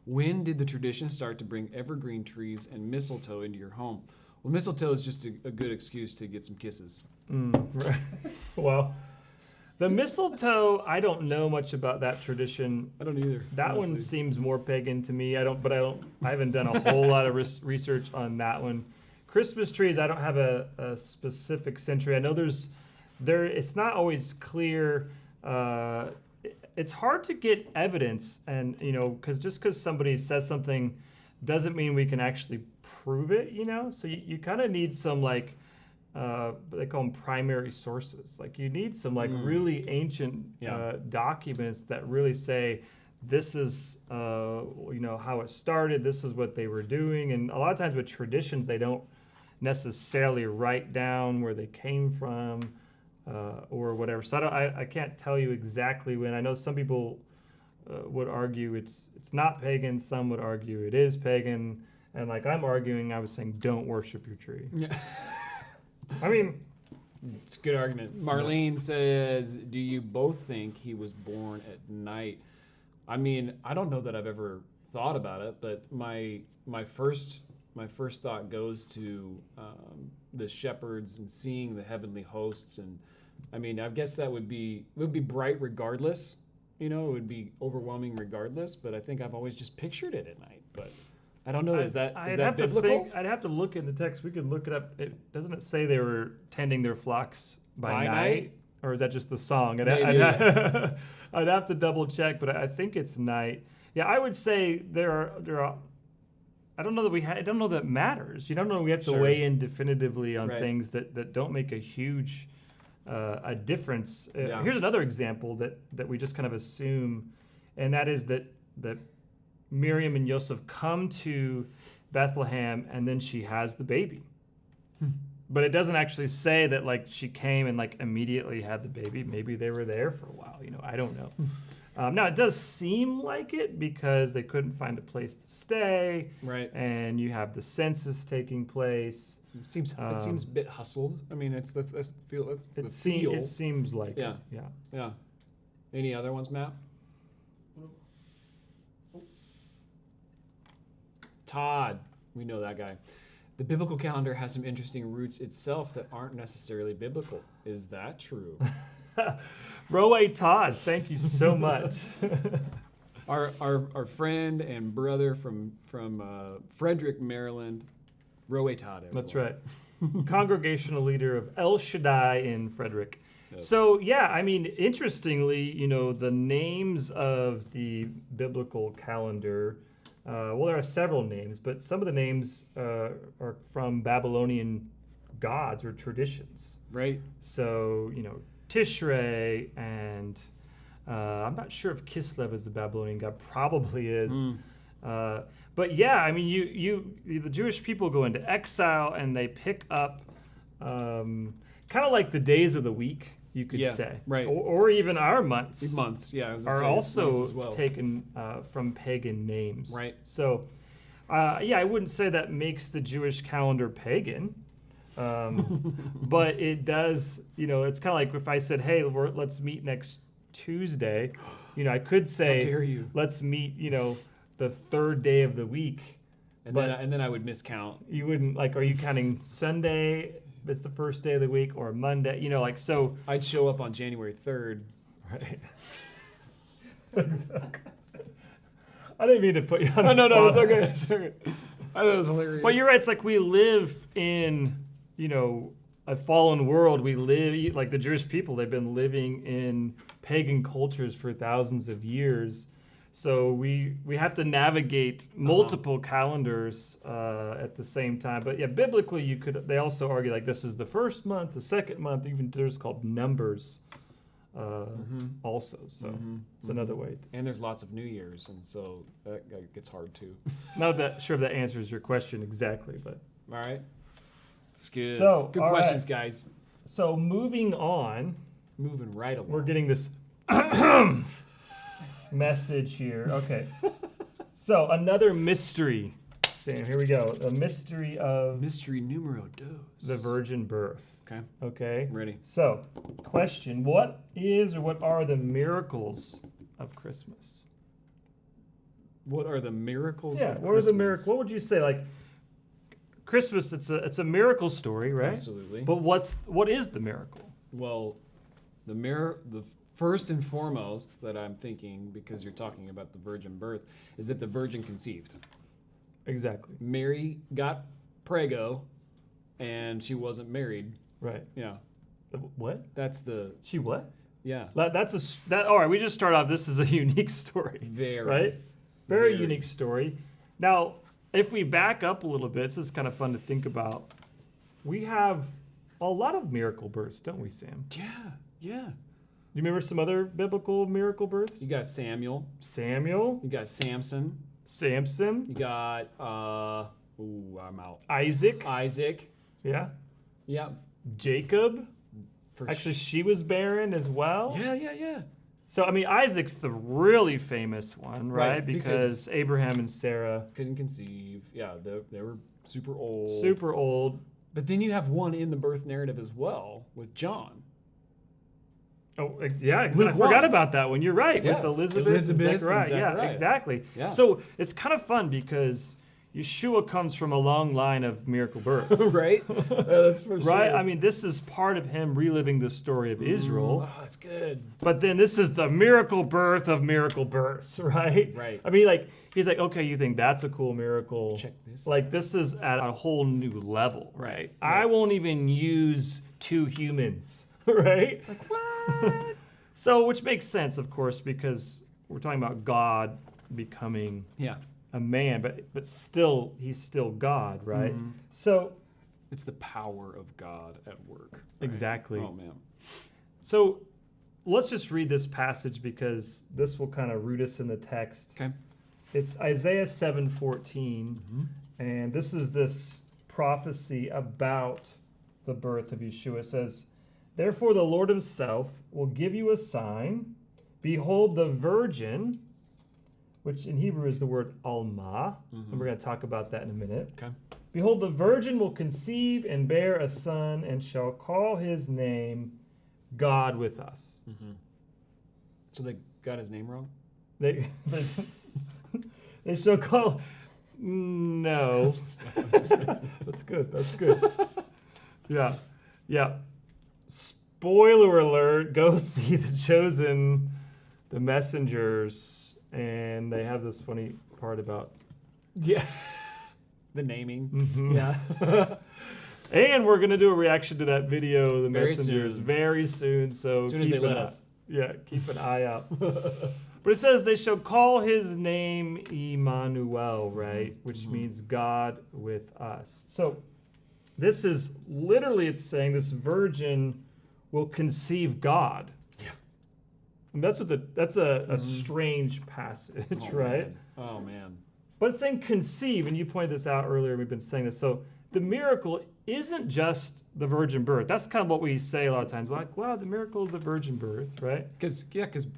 when did the tradition start to bring evergreen trees and mistletoe into your home? Well, mistletoe is just a good excuse to get some kisses. Right. Well, the mistletoe, I don't know much about that tradition. I don't either. That honestly. one seems more pagan to me. I haven't done a whole lot of research on that one. Christmas trees, I don't have a specific century. I know it's not always clear. It's hard to get evidence, and because somebody says something doesn't mean we can actually prove it. So you kind of need some like they call them primary sources. Like you need some like really ancient documents that really say this is how it started. This is what they were doing, and a lot of times with traditions they don't necessarily write down where they came from. Or whatever. So I can't tell you exactly when. I know some people would argue it's not pagan. Some would argue it is pagan. And like I'm arguing, I was saying don't worship your tree. Yeah. I mean, It's a good argument. Marlene says, do you both think he was born at night? I mean, I don't know that I've ever thought about it, but my first thought goes to the shepherds and seeing the heavenly hosts, and I mean, I guess it would be bright regardless. It would be overwhelming regardless. But I think I've always just pictured it at night. But I don't know. Is that biblical? I'd have to look in the text. We could look it up. Doesn't it say they were tending their flocks by night? Or is that just the song? I'd have to double check, but I think it's night. Yeah, I would say there are. I don't know that I don't know that matters. You don't know we have to weigh in definitively on things that don't make a huge a difference. Here's another example that we just kind of assume, and that is that Miriam and Joseph come to Bethlehem and then she has the baby. But it doesn't actually say that like she came and like immediately had the baby. Maybe they were there for a while. I don't know. Now it does seem like it because they couldn't find a place to stay. Right. And you have the census taking place. It seems a bit hustled. I mean, it's the feel. It seems like Yeah. it. Yeah. Any other ones, Matt? Todd, we know that guy. The biblical calendar has some interesting roots itself that aren't necessarily biblical. Is that true? Roe Todd, thank you so much. Our friend and brother from Frederick, Maryland, Roe Todd. Everyone. That's right. Congregational leader of El Shaddai in Frederick. Yes. So, yeah, I mean, interestingly, the names of the biblical calendar, there are several names, but some of the names are from Babylonian gods or traditions. Right. So, Tishrei and I'm not sure if Kislev is the Babylonian god. Probably is. But yeah, I mean, the Jewish people go into exile and they pick up kind of like the days of the week, you could say. Right. Or even our months. Months, yeah. Are also as well. taken from pagan names. Right. So, I wouldn't say that makes the Jewish calendar pagan. But it does, it's kind of like if I said, hey, let's meet next Tuesday, I could say, How dare you? let's meet, the third day of the week. And But- then I would miscount. You wouldn't, are you counting Sunday if it's the first day of the week or Monday? So. I'd show up on January 3rd. Right. I didn't mean to put you on the No, spot. it's okay. It's okay. I thought it was hilarious. But you're right. It's like we live in, a fallen world. We live, like the Jewish people, they've been living in pagan cultures for thousands of years. So we have to navigate multiple calendars at the same time. But yeah, biblically, they also argue like this is the first month, the second month, even there's called numbers also. So it's another way. And there's lots of New Year's, and so that gets hard too. Not that sure if that answers your question exactly, but. All right. It's good. So, good all questions, right. guys. So moving on, Moving right along. we're getting this message here. Okay. So another mystery. Sam, here we go. A mystery of Mystery numero dos. the virgin birth. Okay. Okay. I'm ready. So, question: what are the miracles of Christmas? What are the miracles Yeah. of What are the Christmas? miracles? What would you say? Like Christmas, it's a miracle story, right? Absolutely. But what is the miracle? Well, the first and foremost that I'm thinking, because you're talking about the virgin birth, is that the virgin conceived. Exactly. Mary got prego, and she wasn't married. Right. Yeah, What? that's the She what? yeah. All right, we just start off. This is a unique story, Very right? Very Very. unique story. Now, if we back up a little bit, this is kind of fun to think about. We have a lot of miracle births, don't we, Sam? Yeah. You remember some other biblical miracle births? You got Samuel. Samuel, You got Samson. Samson, You got I'm out. Isaac, Isaac. yeah, Yeah. Jacob. For Actually, she was barren as well. Yeah. So, I mean, Isaac's the really famous one, right? Right, Because Abraham and Sarah, Couldn't conceive. Yeah, they were super old. super old. But then you have one in the birth narrative as well with John. Oh, yeah, I Luke forgot 1. about that one. You're right, Yeah, with Elizabeth and Elizabeth and Zechariah. Yeah, Zechariah. exactly. Yeah. So it's kind of fun because Yeshua comes from a long line of miracle births. Right? That's for Right? sure. I mean, this is part of him reliving the story of Israel. Oh, that's good. But then this is the miracle birth of miracle births, right? Right. I mean, like, he's like, okay, you think that's a cool miracle. Check this. Like, this is at a whole new level, right? Right. I won't even use two humans, right? Like, what? So, which makes sense, of course, because we're talking about God becoming Yeah. a man, but still, he's still God, right? Mhm. So, It's the power of God at work. right? exactly. Oh, man. So, let's just read this passage because this will kind of root us in the text. Okay. It's Isaiah 7:14, Mm-hmm. and this is this prophecy about the birth of Yeshua. It says, "Therefore the Lord himself will give you a sign. Behold, the virgin," which in Hebrew is the word alma, and we're going to talk about that in a minute. Okay. "Behold, the virgin will conceive and bear a son, and shall call his name God with us." So they got his name wrong? They shall call. No. That's good. That's good. Yeah. Spoiler alert. Go see The Chosen, The Messengers, and they have this funny part about. Yeah. The naming. Mhm. Yeah. And we're gonna do a reaction to that video, The Very Messengers, soon. very soon. So As soon as keep they let an eye- us. Yeah, keep an eye out. But it says they shall call his name Emmanuel, right? Which means God with us. So this is literally, it's saying this virgin will conceive God. Yeah. And that's a strange passage, Oh, right? man. Oh, man. But it's saying conceive, and you pointed this out earlier, we've been saying this. So the miracle isn't just the virgin birth. That's kind of what we say a lot of times. We're like, wow, the miracle of the virgin birth, right? Because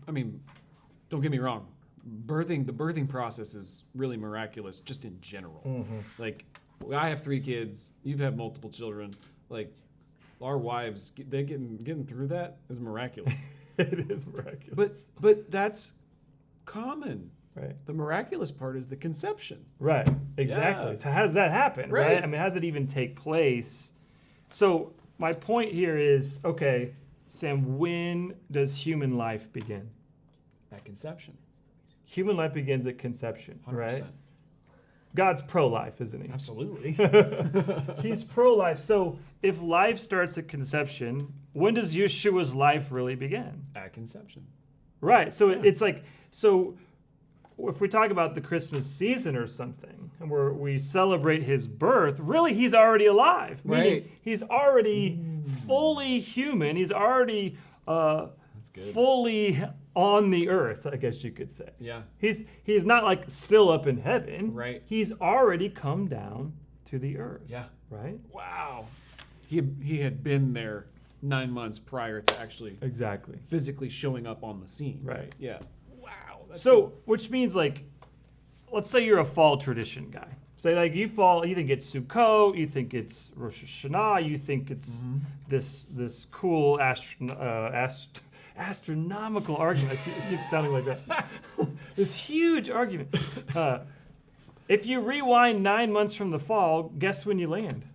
I mean, don't get me wrong. The birthing process is really miraculous just in general. Like, I have 3 kids. You've had multiple children. Like, our wives, they getting through that is miraculous. It is miraculous. But that's common. Right. The miraculous part is the conception. Right. Exactly. Yeah. So how does that happen? Right. I mean, how does it even take place? So my point here is, okay, Sam, when does human life begin? At conception. Human life begins at conception, 100%. right? God's pro-life, isn't he? Absolutely. He's pro-life. So if life starts at conception, when does Yeshua's life really begin? At conception. Right. So it's like, so if we talk about the Christmas season or something, and we celebrate his birth, really he's already alive. Meaning Right. he's already fully human. He's already That's good. fully on the earth, I guess you could say. Yeah. He's not like still up in heaven. Right. He's already come down to the earth. Yeah. Right? Wow. He had been there 9 months prior to actually Exactly. physically showing up on the scene. Right. Yeah. Wow. That's So, cool. which means like, let's say you're a fall tradition guy. Say like you think it's Sukkot, you think it's Rosh Hashanah, you think it's this cool astronomical argument. It keeps sounding like that. This huge argument. If you rewind 9 months from the fall, guess when you land?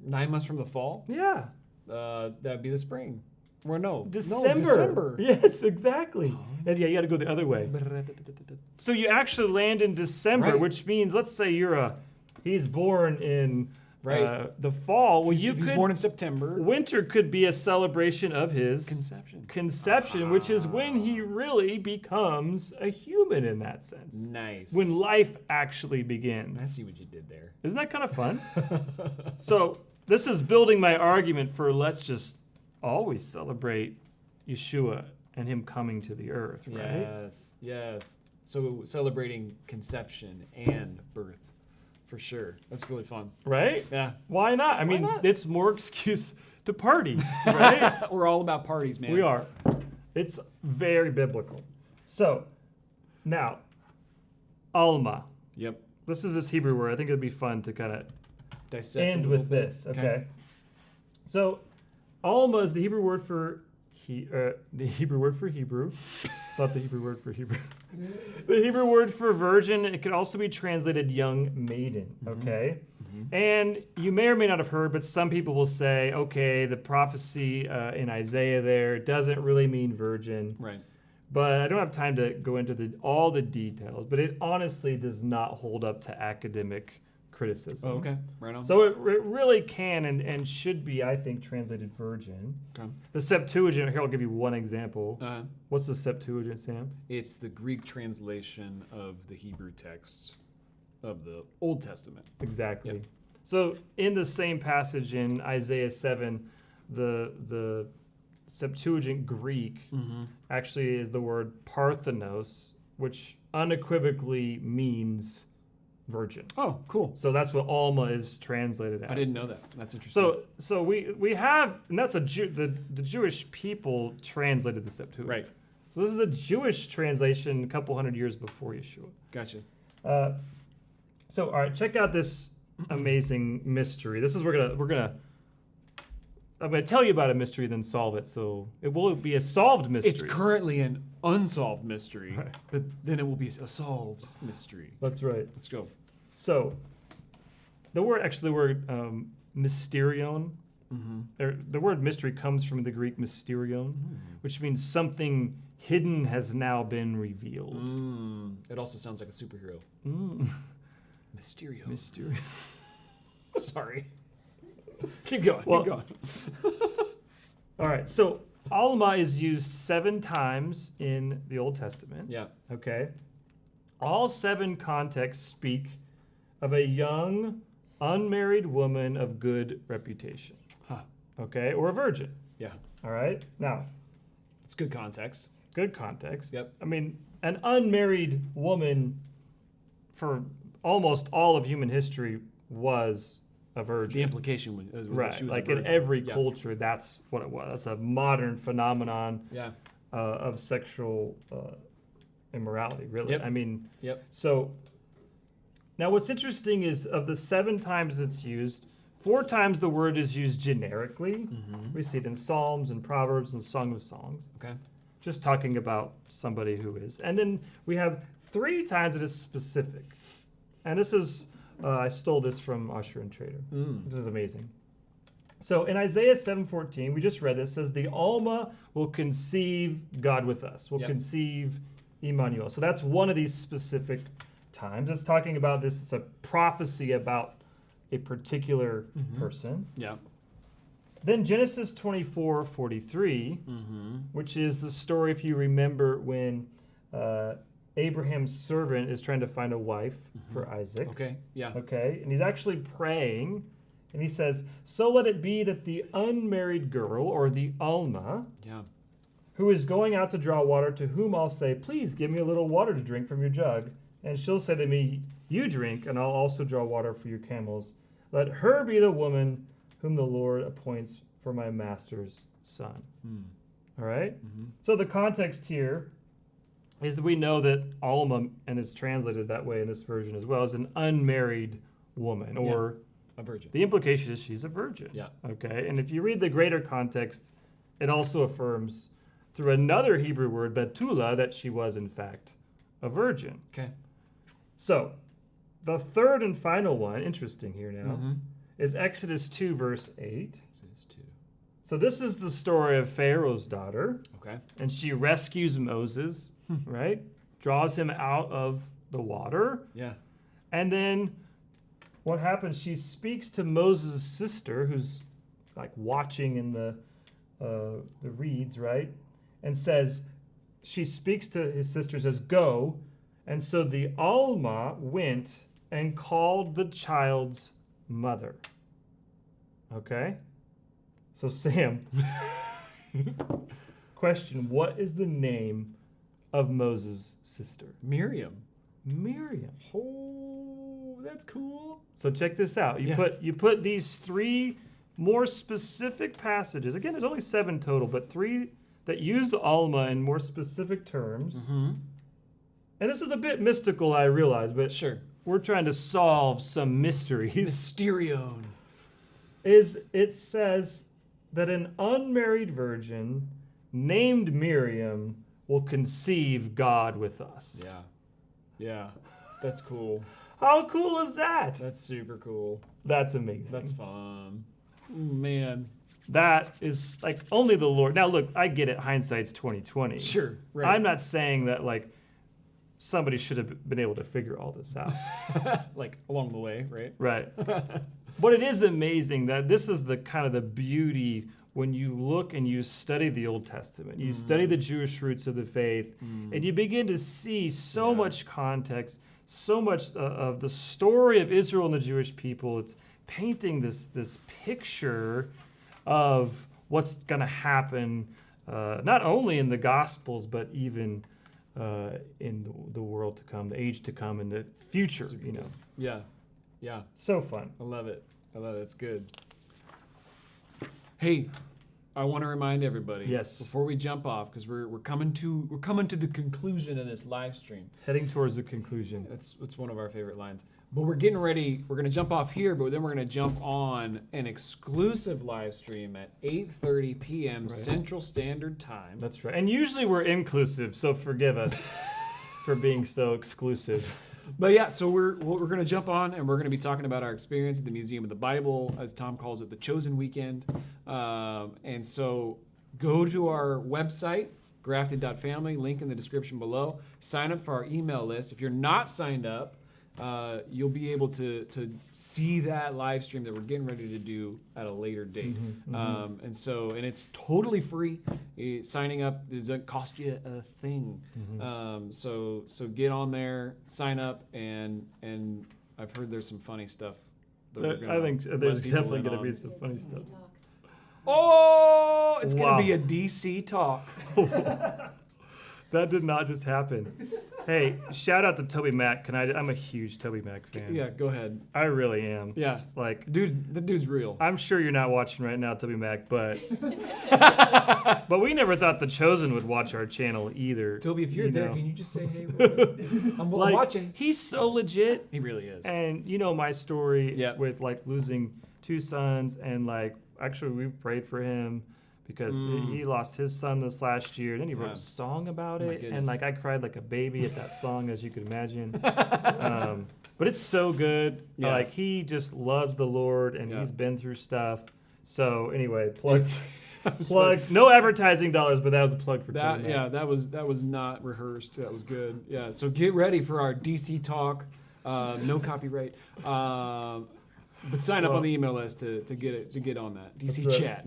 9 months from the fall, Yeah. that'd be the spring. Or no. December. No, December. Yes, exactly. And yeah, you got to go the other way. So you actually land in December, Right. which means, let's say he's born in Right. the fall. Well, If he's born in September. winter could be a celebration of his Conception. which is when he really becomes a human in that sense. Nice. When life actually begins. I see what you did there. Isn't that kind of fun? So this is building my argument for let's just always celebrate Yeshua and him coming to the earth, right? Yes. So celebrating conception and birth, for sure. That's really fun. Right? Yeah. Why not? I mean, not? it's more excuse to party, right? We're all about parties, man. We are. It's very biblical. So, now, Alma. Yep. This is this Hebrew word. I think it'd be fun to kind of Dissect end a with little bit. this, okay? So, Alma is the Hebrew word for Hebrew. It's not the Hebrew word for Hebrew. The Hebrew word for virgin. It could also be translated young maiden. Okay, and you may or may not have heard, but some people will say, okay, the prophecy in Isaiah there doesn't really mean virgin. Right. But I don't have time to go into all the details. But it honestly does not hold up to academic criticism. Oh, okay. Right on. So it really can and should be, I think, translated virgin. Okay. The Septuagint, here I'll give you one example. Uh, What's the Septuagint, Sam? it's the Greek translation of the Hebrew texts of the Old Testament. Exactly. Yep. So in the same passage in Isaiah 7, the Septuagint Greek actually is the word parthenos, which unequivocally means virgin. Oh, cool. So that's what Alma is translated as. I didn't know that. That's interesting. So we have, and that's the Jewish people translated the Septuagint. Right. So this is a Jewish translation a couple hundred years before Yeshua. Gotcha. So all right, check out this amazing mystery. This is I'm gonna tell you about a mystery, then solve it. So it will be a solved mystery. It's currently an unsolved mystery, Right. but then it will be a solved mystery. That's right. Let's go. So the word mysterion, or the word mystery comes from the Greek mysterion, which means something hidden has now been revealed. It also sounds like a superhero. Mysterio. Mysterion. Sorry. Keep going. Well- keep going. All right, so Alma is used 7 times in the Old Testament. Yeah. Okay. All 7 contexts speak of a young, unmarried woman of good reputation. Huh. Okay, or a virgin. Yeah. All right. Now, It's good context. good context. Yep. I mean, an unmarried woman for almost all of human history was a virgin. The implication was that right. she was a Like in virgin. every Yeah. culture, that's what it was. That's a modern phenomenon Yeah. of sexual immorality, really. Yep. I mean, Yep. so now what's interesting is of the 7 times it's used, 4 times the word is used generically. We see it in Psalms and Proverbs and Song of Songs. Okay. Just talking about somebody who is. And then we have 3 times it is specific. And this is, I stole this from Usher and Trader. This is amazing. So in Isaiah 7:14, we just read this, says the Alma will conceive God with us, will conceive Emmanuel. So that's one of these specific times. It's talking about this, it's a prophecy about a particular person. Yeah. Then Genesis 24:43, which is the story, if you remember, when Abraham's servant is trying to find a wife for Isaac. Okay. Yeah. Okay, and he's actually praying, and he says, "So let it be that the unmarried girl, or the Alma, who is going out to draw water, to whom I'll say, 'Please give me a little water to drink from your jug,' and she'll say to me, 'You drink, and I'll also draw water for your camels.' Let her be the woman whom the Lord appoints for my master's son." All right? So the context here is that we know that Alma, and it's translated that way in this version as well, is an unmarried woman, or a virgin. the implication is she's a virgin. Yeah. Okay? And if you read the greater context, it also affirms through another Hebrew word, Betula, that she was in fact a virgin. Okay. So, the third and final one, interesting here now, is Exodus 2, verse 8. Exodus 2. So this is the story of Pharaoh's daughter, Okay. and she rescues Moses, right? Draws him out of the water. Yeah. And then what happens, she speaks to Moses' sister, who's like watching in the reeds, right? And says, she speaks to his sister, says, "Go." And so the Alma went and called the child's mother. Okay? So Sam, question, what is the name of Moses' sister? Miriam. Miriam. Oh, that's cool. So check this out. You put these 3 more specific passages. Again, there's only 7 total, but 3 that use the Alma in more specific terms. And this is a bit mystical, I realize, but Sure. we're trying to solve some mysteries. Mysterion. It says that an unmarried virgin named Miriam will conceive God with us. Yeah. Yeah. That's cool. How cool is that? That's super cool. That's amazing. That's fun. Man. That is like only the Lord. Now look, I get it. Hindsight's 2020. Sure. Right. I'm not saying that like somebody should have been able to figure all this out. like along the way, right? Right. But it is amazing that this is the kind of the beauty when you look and you study the Old Testament. You study the Jewish roots of the faith, and you begin to see so much context, so much of the story of Israel and the Jewish people. It's painting this picture of what's going to happen, not only in the Gospels, but even in the world to come, the age to come, and the future. Super you know, cool. Yeah. Yeah. so fun. I love it. I love it. It's good. Hey, I want to remind everybody. Yes. Before we jump off, because we're coming to the conclusion of this live stream. Heading towards the conclusion. It's one of our favorite lines. But we're getting ready. We're going to jump off here, but then we're going to jump on an exclusive live stream at 8:30 p.m. Central Standard Time. That's right. And usually we're inclusive, so forgive us for being so exclusive. But yeah, so we're going to jump on and we're going to be talking about our experience at the Museum of the Bible, as Tom calls it, the Chosen Weekend. And so go to our website, grafted.family, link in the description below. Sign up for our email list. If you're not signed up, you'll be able to see that live stream that we're getting ready to do at a later date. And it's totally free. Signing up doesn't cost you a thing. So get on there, sign up, and I've heard there's some funny stuff. I think there's definitely going to be some funny stuff. Oh, it's Wow. going to be a DC talk. That did not just happen. Hey, shout out to Toby Mac. I'm a huge Toby Mac fan. Yeah, go ahead. I really am. Yeah. Like, Dude, the dude's real. I'm sure you're not watching right now, Toby Mac, but but we never thought The Chosen would watch our channel either. Toby, if you're there, know. can you just say, hey, I'm Like, watching. He's so legit. He really is. And you know my story Yeah. with like losing 2 sons, and like actually we prayed for him because he lost his son this last year, and then he wrote a song about Oh my it, goodness. and like I cried like a baby at that song, as you could imagine. But it's so good. Yeah. Like he just loves the Lord, and Yeah. he's been through stuff. So anyway, plug. No advertising dollars, but that was a plug for That Tim. yeah, that was not rehearsed. That was good. Yeah, so get ready for our DC talk. No copyright. But sign up on the email list to get on that DC That's right. chat.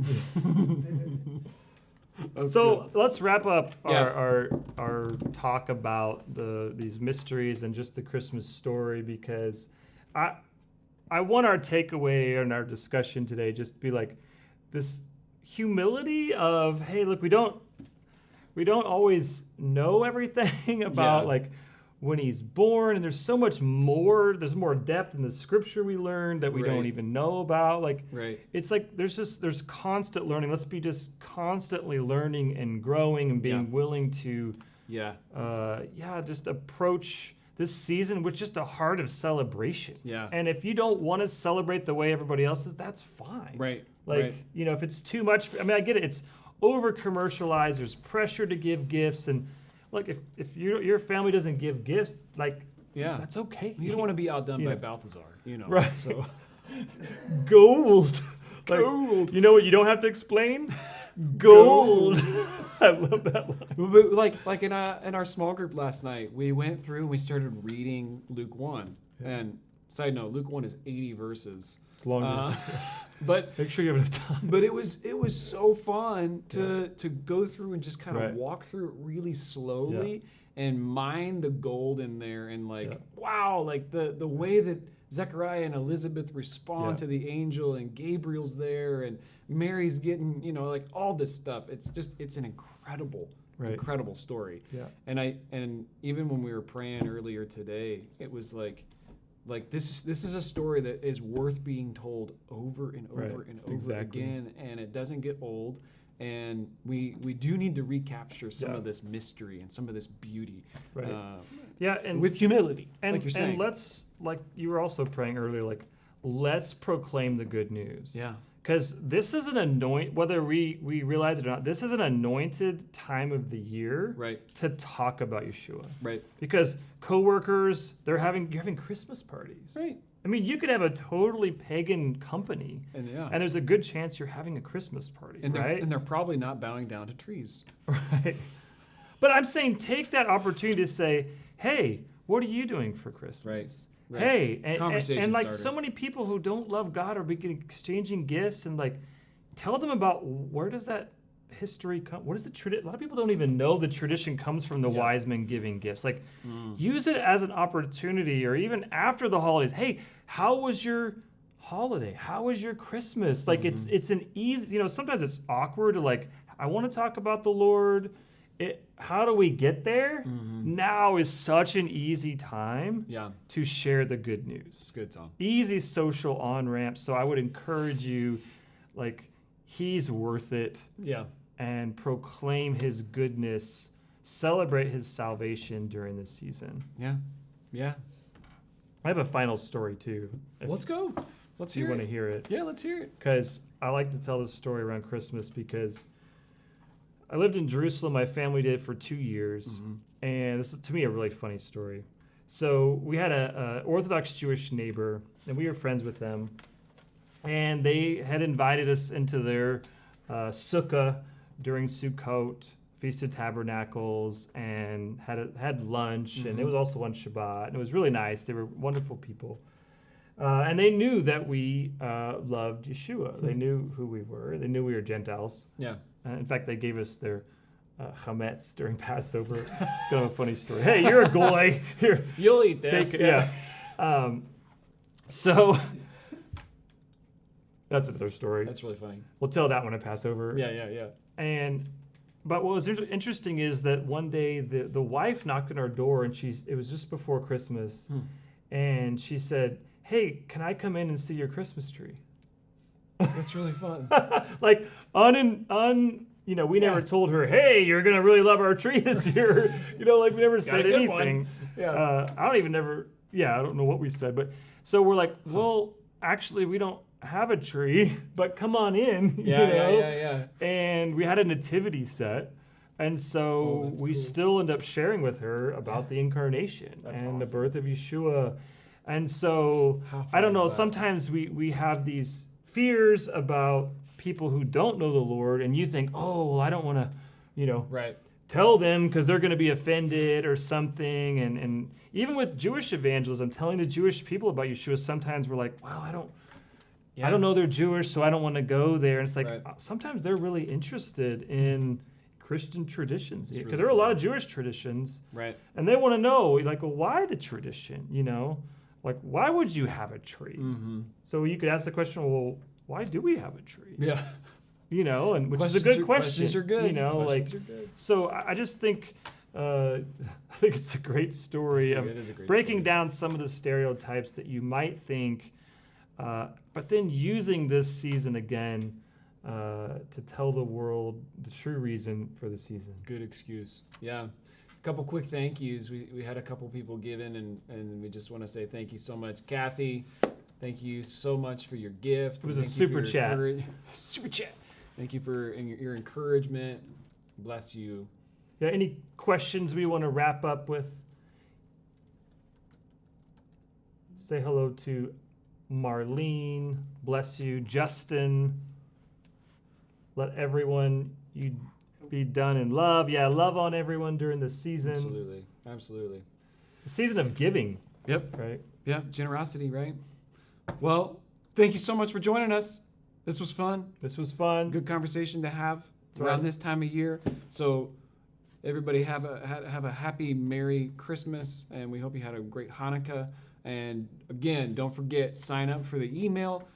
That's So good. let's wrap up Yeah. our talk about these mysteries and just the Christmas story, because I want our takeaway and our discussion today just to be like this humility of, hey, look, we don't always know everything about like when he's born, and there's so much more. There's more depth in the scripture we learned that we Right. don't even know about. Like Right. it's like there's constant learning. Let's be just constantly learning and growing and being willing to Yeah. just approach this season with just a heart of celebration. Yeah. And if you don't want to celebrate the way everybody else is, that's fine. Right. Like, right. if it's too much, I mean, I get it. It's over commercialized. There's pressure to give gifts. And look, if your family doesn't give gifts, like, Yeah. that's okay. You don't want to be outdone Yeah. by Balthazar, Right. So Gold. Like, Gold. You know what you don't have to explain? Gold. I love that line. But like in our small group last night, we went through and we started reading Luke 1. And side note, Luke 1 is 80 verses. It's longer. But Make sure you have enough time. but it was so fun to go through and just kind of Right. walk through it really slowly and mine the gold in there, and like Yeah. wow, like the way that Zechariah and Elizabeth respond Yeah. to the angel, and Gabriel's there, and Mary's getting, like all this stuff. It's an incredible incredible story. Yeah. And even when we were praying earlier today, it was like this is a story that is worth being told over and over Right. and over Exactly. again, and it doesn't get old. And we do need to recapture some Yeah. of this mystery and some of this beauty, Right. Yeah, and with humility, and, like you're saying. and let's, like you were also praying earlier, like, let's proclaim the good news. Yeah. Because this is whether we realize it or not, this is an anointed time of the year Right. to talk about Yeshua. Right. Because coworkers, you're having Christmas parties. Right. I mean, you could have a totally pagan company, And and there's a good chance you're having a Christmas party, and right? they're probably not bowing down to trees. Right. But I'm saying take that opportunity to say, hey, what are you doing for Christmas? Right. Hey, Conversation and like starter. so many people who don't love God are exchanging gifts, and like tell them about where does that history come? What is the tradition? A lot of people don't even know the tradition comes from the wise men giving gifts. Like use it as an opportunity, or even after the holidays. Hey, how was your holiday? How was your Christmas? Like it's an easy, sometimes it's awkward to like, I want to talk about the Lord. How do we get there? Now is such an easy time to share the good news. It's a good song. Easy social on-ramp. So I would encourage you, like, he's worth it. Yeah. And proclaim his goodness, celebrate his salvation during this season. Yeah. Yeah. I have a final story too. Let's go. Let's If you hear want it. to hear it. Yeah, let's hear it. Because I like to tell this story around Christmas, because I lived in Jerusalem. My family did for 2 years. And this is, to me, a really funny story. So we had a Orthodox Jewish neighbor, and we were friends with them. And they had invited us into their sukkah during Sukkot, Feast of Tabernacles, and had lunch. And it was also on Shabbat. And it was really nice. They were wonderful people. And they knew that we loved Yeshua. They knew who we were. They knew we were Gentiles. Yeah. In fact, they gave us their chametz during Passover. Kind of a funny story. Hey, you're a goy. Here, You'll eat this. take it. Yeah. So that's another story. That's really funny. We'll tell that one at Passover. Yeah. But what was interesting is that one day the wife knocked on our door, and it was just before Christmas, and she said, "Hey, can I come in and see your Christmas tree?" That's really fun. Like we never told her, "Hey, you're gonna really love our tree this year." Like we never said a good one. anything. Yeah. I don't know what we said, but so we're like, well, actually, we don't have a tree, but come on in. Yeah. And we had a nativity set. And so we still end up sharing with her about the incarnation and the birth of Yeshua. And so, I don't know, sometimes we have these fears about people who don't know the Lord, and you think, oh, well, I don't want to, tell them because they're going to be offended or something. And even with Jewish evangelism, telling the Jewish people about Yeshua, sometimes we're like, well, I don't know they're Jewish, so I don't want to go there. And it's like, sometimes they're really interested in Christian traditions, because there are a lot of Jewish traditions, and they want to know, like, well, why the tradition, like, why would you have a tree? So you could ask the question, well, why do we have a tree? And which is a good question. Questions are good. So I just think, I think it's a great story of breaking down some of the stereotypes that you might think, but then using this season again to tell the world the true reason for the season. Good excuse. Yeah. A couple quick thank yous. We had a couple people give in, and we just want to say thank you so much. Kathy, thank you so much for your gift. It was a super chat. Super chat. Thank you for your encouragement. Bless you. Yeah, any questions we want to wrap up with? Say hello to Marlene. Bless you. Justin. Let everyone you be done in love. Yeah, love on everyone during the season. Absolutely. The season of giving. Yep. Right? Yeah, generosity, right? Well, thank you so much for joining us. This was fun. Good conversation to have around this time of year. So everybody have a happy, Merry Christmas, and we hope you had a great Hanukkah. And again, don't forget, sign up for the email.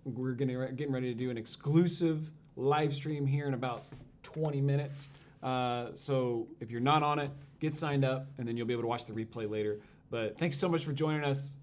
We're getting ready to do an exclusive live stream here in about 20 minutes. So if you're not on it, get signed up, and then you'll be able to watch the replay later. But thanks so much for joining us.